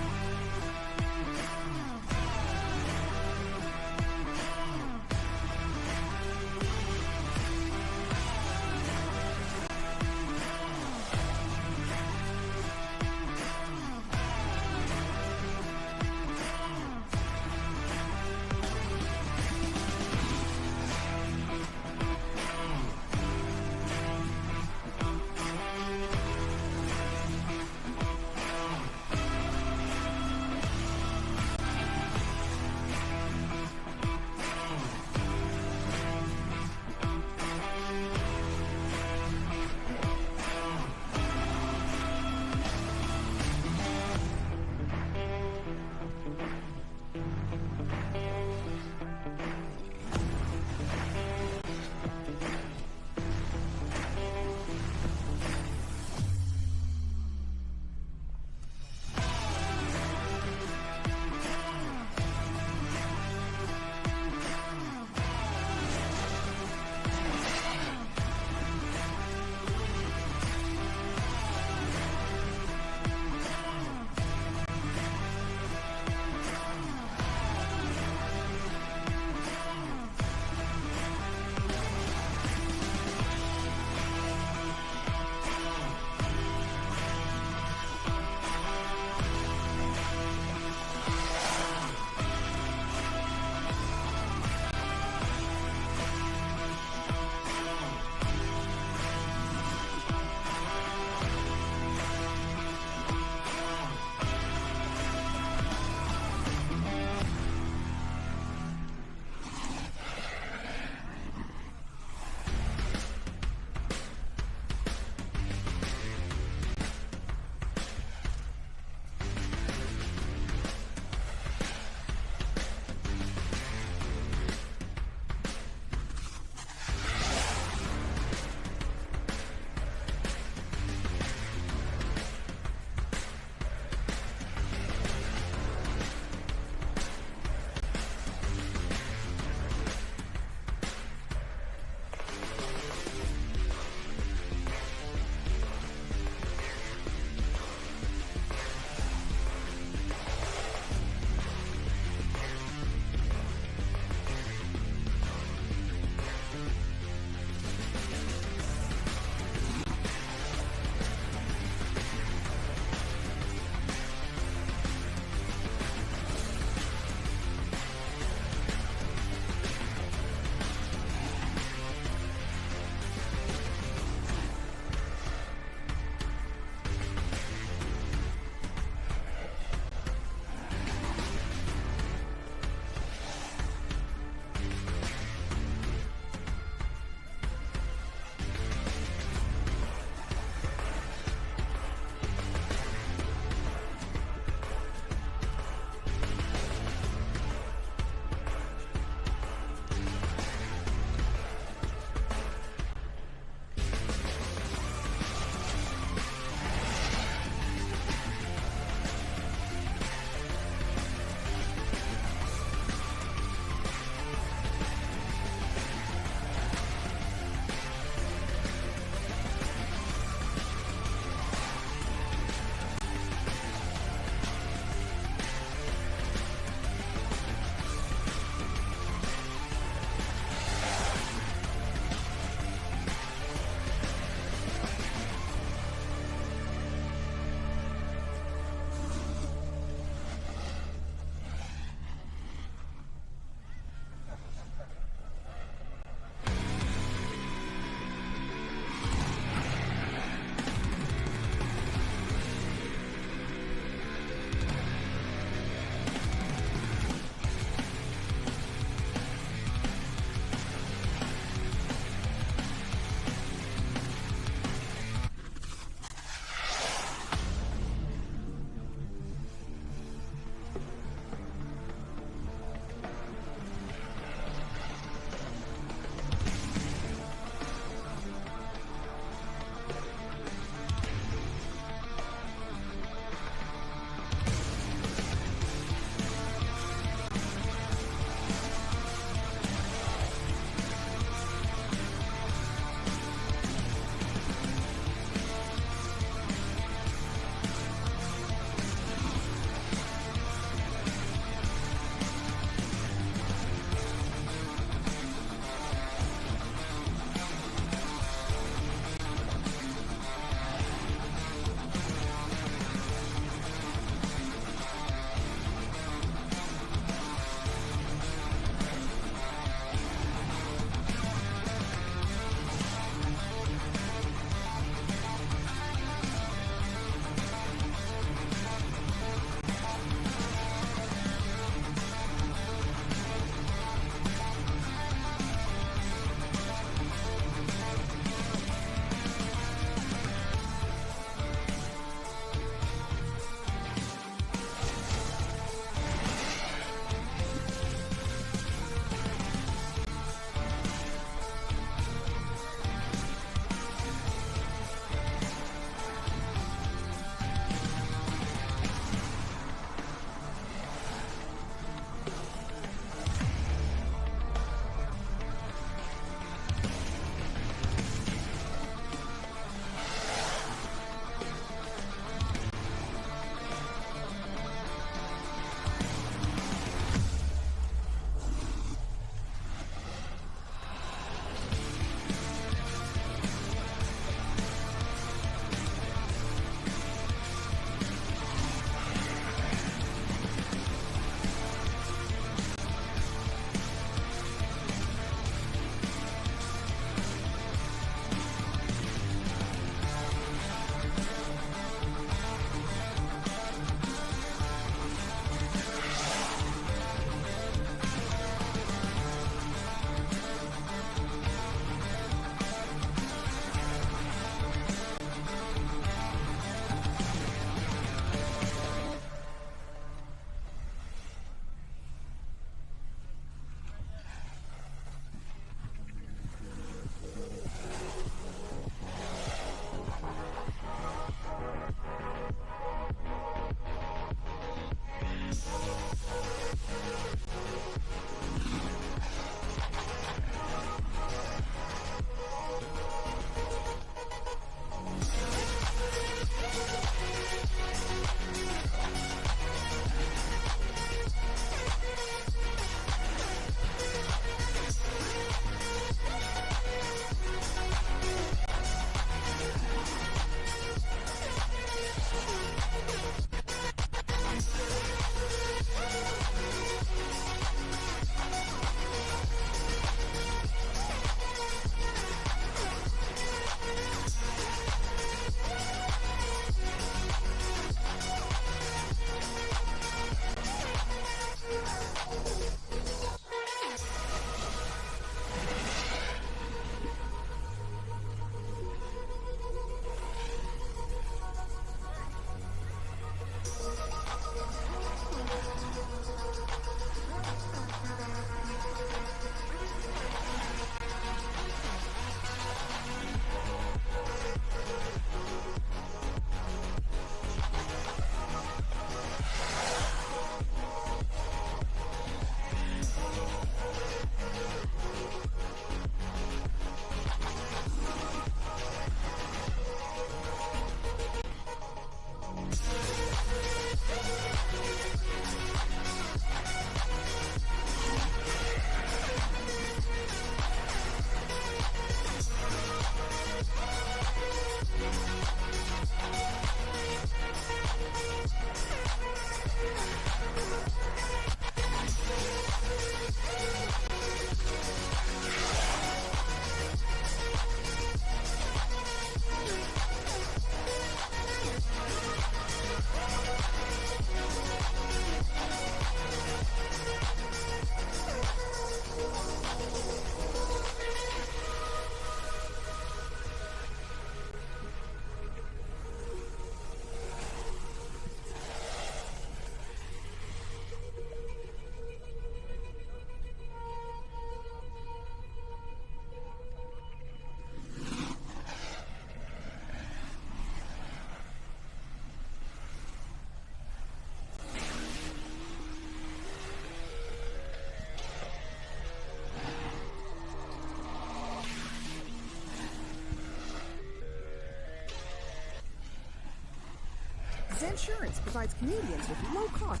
Zansurance provides Canadians with low cost.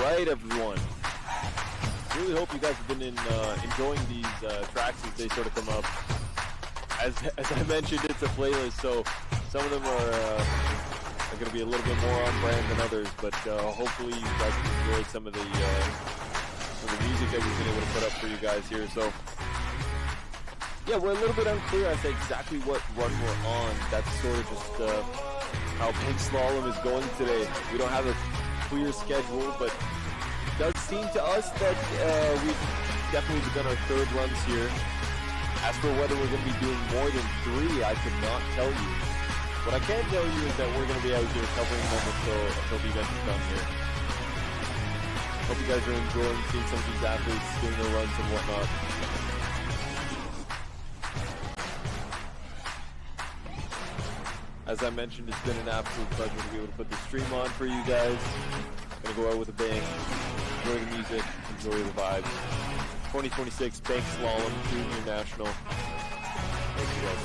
right, everyone. Really hope you guys have been enjoying these tracks as they sort of come up. As I mentioned, it's a playlist, so some of them are going to be a little bit more on brand than others, but hopefully you guys can enjoy some of the music that we've been able to put up for you guys here. So yeah, we're a little bit unclear as to exactly what run we're on. That's sort of just how Banked Slalom is going today. We don't have a clear schedule, but it does seem to us that we've definitely begun our third runs here. As for whether we're going to be doing more than 3, I could not tell you. What I can tell you is that we're going to be out here covering them until the event is done here. Hope you guys are enjoying seeing some of these athletes doing their runs and whatnot. As I mentioned, it's been an absolute pleasure to be able to put this stream on for you guys. Gonna go out with a bang, enjoy the music, enjoy the vibes. 2026 Banked Slalom Jr National. Thank you guys.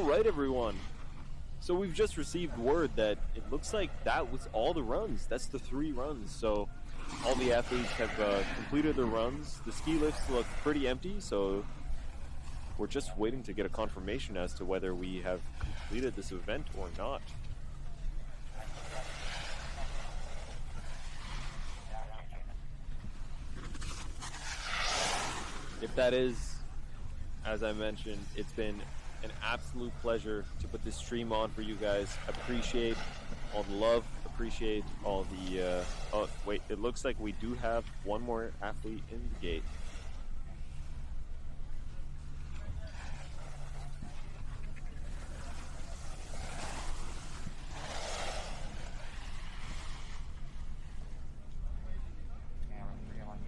right, everyone. So we've just received word that it looks like that was all the runs. That's the 3 runs. So all the athletes have completed their runs. The ski lifts look pretty empty, so we're just waiting to get a confirmation as to whether we have completed this event or not. If that is, as I mentioned, it's been an absolute pleasure to put this stream on for you guys. Appreciate all the love, appreciate all the oh wait, it looks like we do have one more athlete in the gate.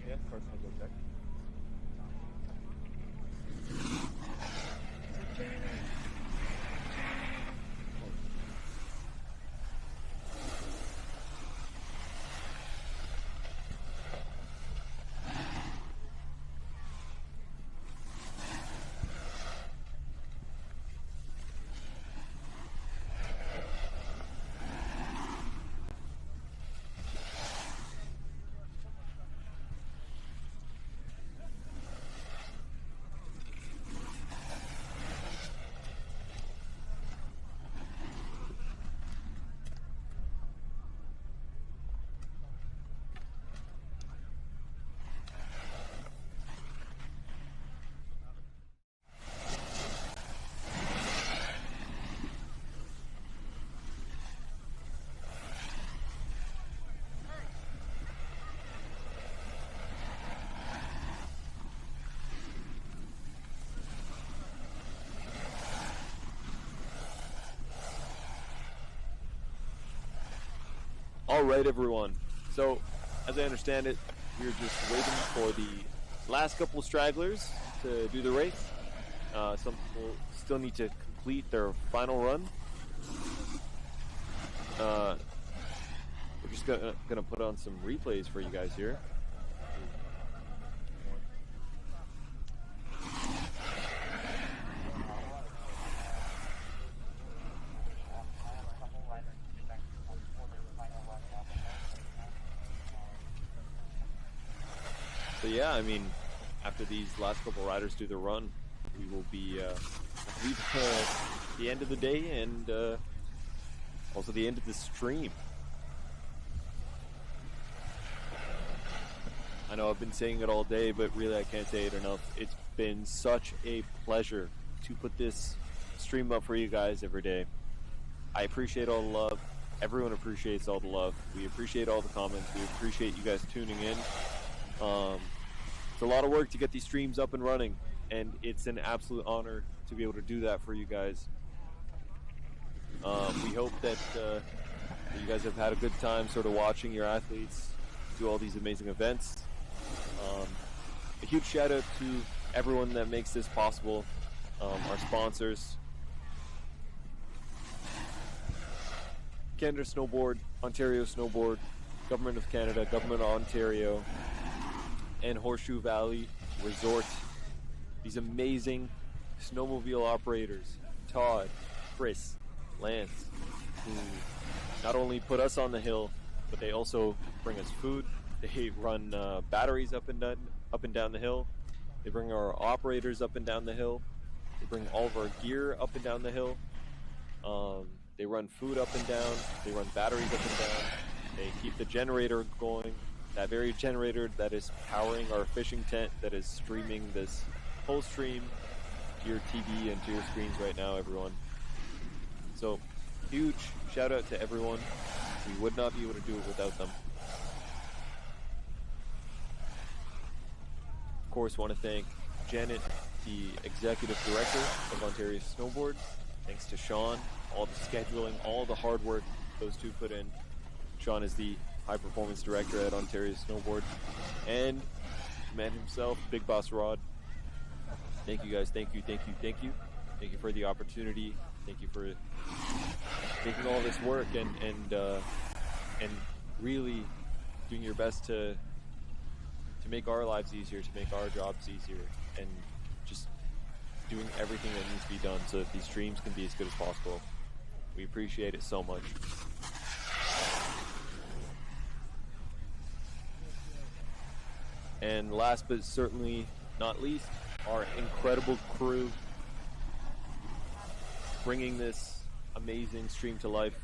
Yeah, of course, I'll go check. All right, everyone. So, as I understand it, we're just waiting for the last couple of stragglers to do the race. Some people still need to complete their final run. We're just gonna put on some replays for you guys here. So yeah, I mean, after these last couple riders do the run, we will be the end of the day and also the end of the stream. I know I've been saying it all day, but really I can't say it enough. It's been such a pleasure to put this stream up for you guys every day. I appreciate all the love. Everyone appreciates all the love. We appreciate all the comments. We appreciate you guys tuning in. It's a lot of work to get these streams up and running, and it's an absolute honor to be able to do that for you guys. We hope that you guys have had a good time sort of watching your athletes do all these amazing events. A huge shout out to everyone that makes this possible, our sponsors, Canada Snowboard, Ontario Snowboard, Government of Canada, Government of Ontario, and Horseshoe Valley Resort. These amazing snowmobile operators, Todd, Chris, Lance, who not only put us on the hill, but they also bring us food. They run batteries up and down the hill. They bring our operators up and down the hill. They bring all of our gear up and down the hill. They run food up and down. They run batteries up and down. They keep the generator going. That very generator that is powering our fishing tent, that is streaming this whole stream to your TV and to your screens right now, everyone. So, huge shout out to everyone. We would not be able to do it without them. Of course, want to thank Janet, the Executive Director of Ontario Snowboard. Thanks to Sean, all the scheduling, all the hard work those two put in. Sean is the High Performance Director at Ontario Snowboard. And the man himself, Big Boss Rod. Thank you guys, thank you, thank you, thank you. Thank you for the opportunity. Thank you for making all this work and really doing your best to make our lives easier, to make our jobs easier, and just doing everything that needs to be done so that these streams can be as good as possible. We appreciate it so much. And last but certainly not least, our incredible crew bringing this amazing stream to life.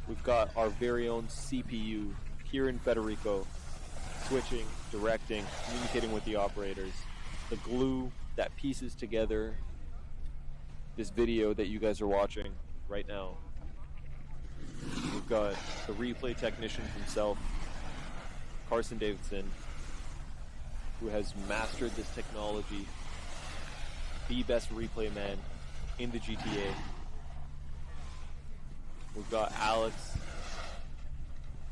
We've got our very own CPU here in Federico, switching, directing, communicating with the operators, the glue that pieces together this video that you guys are watching right now. We've got the replay technician himself, Carson Davidson, who has mastered this technology, the best replay man in the GTA. We've got Alex,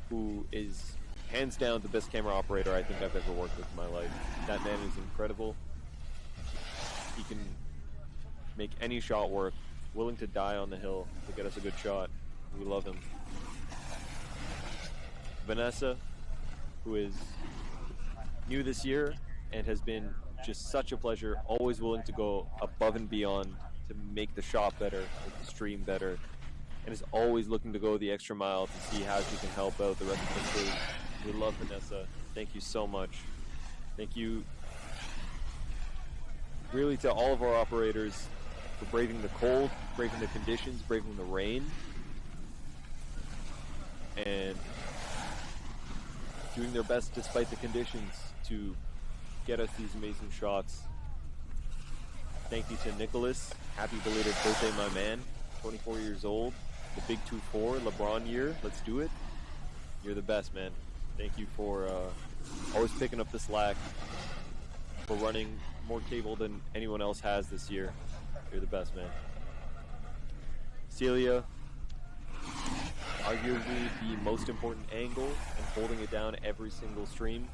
who is hands down the best camera operator I think I've ever worked with in my life. That man is incredible. He can make any shot work, willing to die on the hill to get us a good shot. We love him. Vanessa, who is new this year and has been just such a pleasure, always willing to go above and beyond to make the shot better, make the stream better, and is always looking to go the extra mile to see how she can help out the rest of the crew. We love Vanessa. Thank you so much. Thank you really to all of our operators for braving the cold, braving the conditions, braving the rain, and doing their best despite the conditions to get us these amazing shots. Thank you to Nicholas. Happy belated birthday, my man. 24 years old. The big 2-4 LeBron year. Let's do it. You're the best, man. Thank you for always picking up the slack, for running more cable than anyone else has this year. You're the best, man. Celia, arguably the most important angle and holding it down every single stream.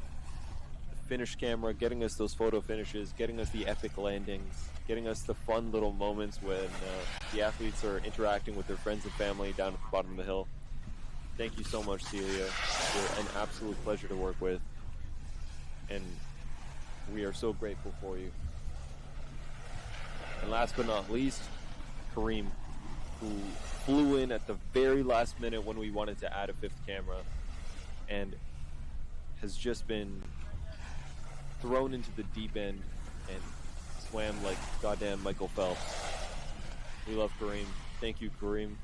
The finish camera, getting us those photo finishes, getting us the epic landings, getting us the fun little moments when the athletes are interacting with their friends and family down at the bottom of the hill. Thank you so much, Celia. You're an absolute pleasure to work with, and we are so grateful for you. And last but not least, Kareem, who flew in at the very last minute when we wanted to add a 5th camera and has just been thrown into the deep end and swam like goddamn Michael Phelps. We love Kareem. Thank you, Kareem.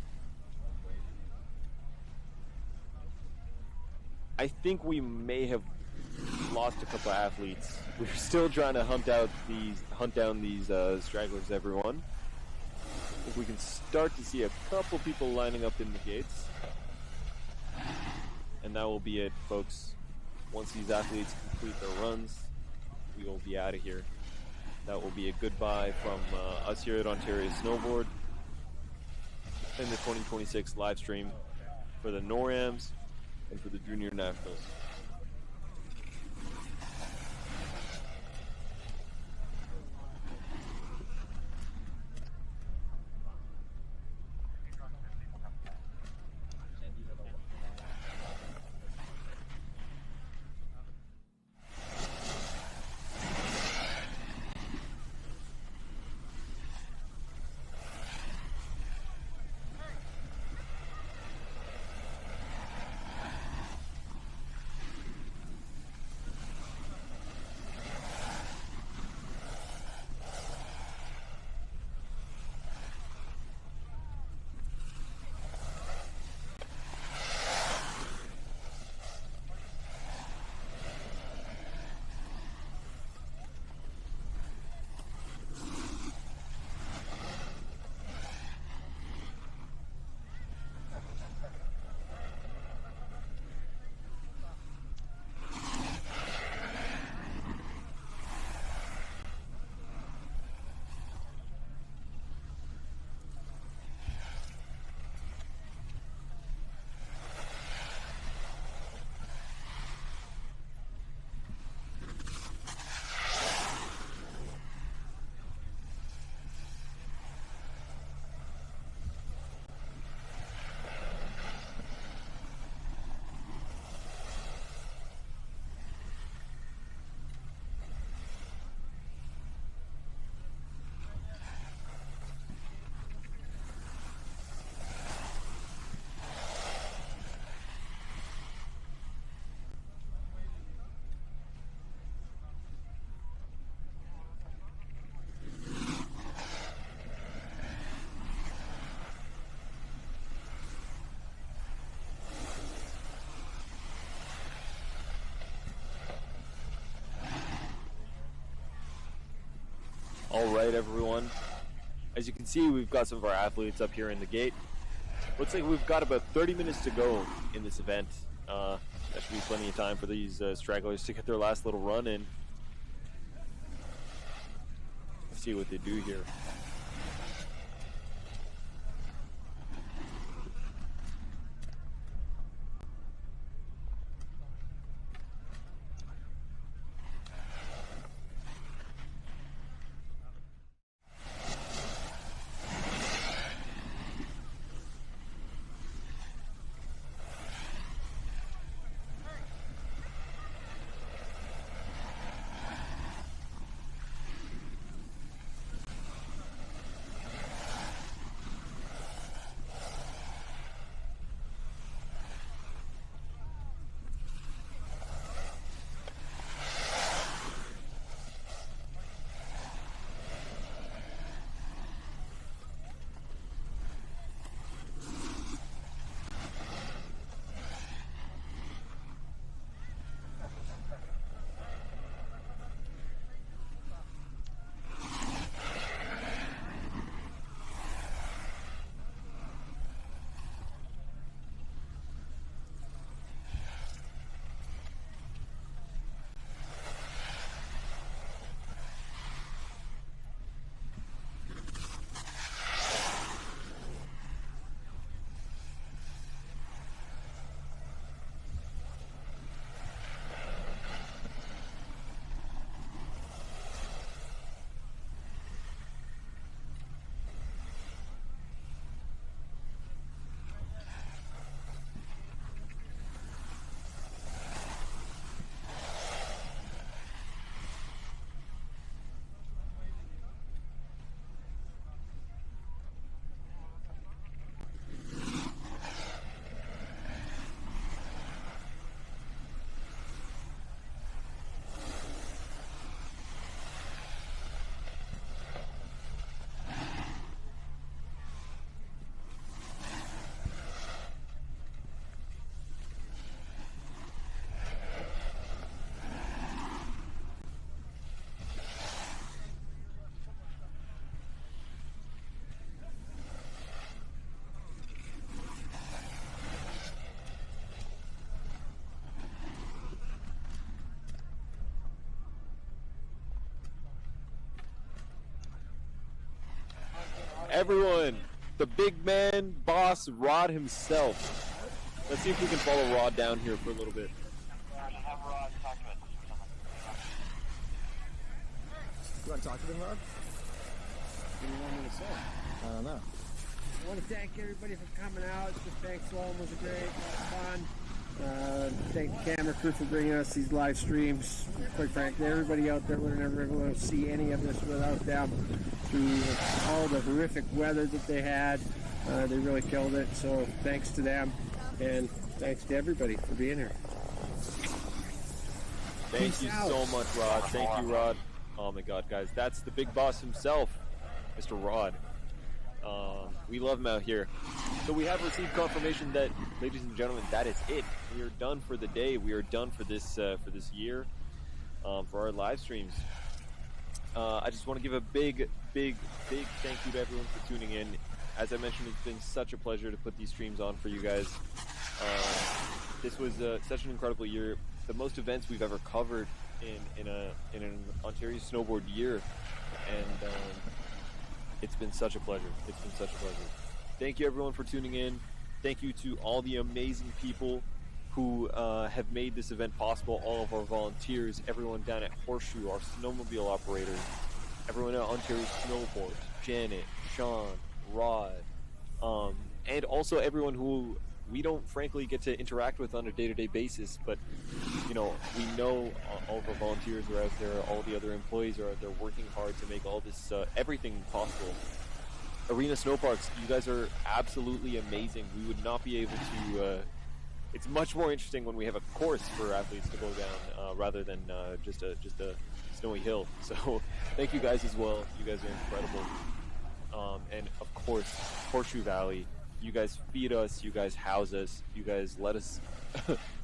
I think we may have lost a couple of athletes. We're still trying to hunt down these stragglers, everyone. If we can start to see a couple people lining up in the gates, and that will be it, folks. Once these athletes complete their runs, we will be out of here. That will be a goodbye from us here at Ontario Snowboard and the 2026 live stream for the NORAMs and for the Junior Nationals. All right, everyone. As you can see, we've got some of our athletes up here in the gate. Looks like we've got about 30 minutes to go in this event. That should be plenty of time for these stragglers to get their last little run in. Let's see what they do here. Everyone, the big man, boss, Rod himself. Let's see if we can follow Rod down here for a little bit. You want to talk to them, Rod? What do you want me to say? I don't know. I want to thank everybody for coming out. The Banked Slalom was a great fun. Thank the camera crew for bringing us these live streams. Quite frankly, everybody out there would never be able to see any of this without them. Through all the horrific weather that they had, they really killed it. So thanks to them, and thanks to everybody for being here. Thank you so much, Rod. Thank you, Rod. Oh my God, guys, that's the big boss himself, Mr. Rod. We love him out here. So we have received confirmation that, ladies and gentlemen, that is it. We are done for the day. We are done for this year, for our live streams. I just want to give a big thank you to everyone for tuning in. As I mentioned, it's been such a pleasure to put these streams on for you guys. This was such an incredible year. The most events we've ever covered in an Ontario Snowboard year, and it's been such a pleasure. It's been such a pleasure. Thank you, everyone, for tuning in. Thank you to all the amazing people who have made this event possible, all of our volunteers, everyone down at Horseshoe, our snowmobile operators, everyone at Ontario Snowboard, Janet, Sean, Rod, and also everyone who we don't frankly get to interact with on a day-to-day basis, but you know, we know all of our volunteers are out there, all the other employees are out there working hard to make all this, everything possible. Arena Snowparks, you guys are absolutely amazing. We would not be able to, it's much more interesting when we have a course for athletes to go down, rather than just a snowy hill. So thank you guys as well. You guys are incredible. And of course, Horseshoe Valley, you guys feed us, you guys house us, you guys let us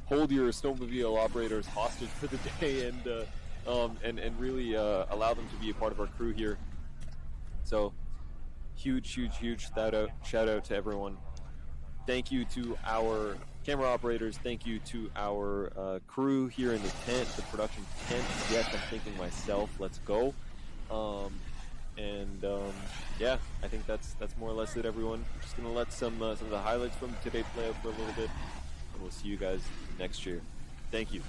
hold your snowmobile operators hostage for the day, and really allow them to be a part of our crew here. So huge shout out to everyone. Thank you to our camera operators. Thank you to our crew here in the tent, the production tent. Yes, I'm thinking myself. Let's go. Yeah, I think that's more or less it, everyone. Just gonna let some of the highlights from today play out for a little bit, and we'll see you guys next year. Thank you.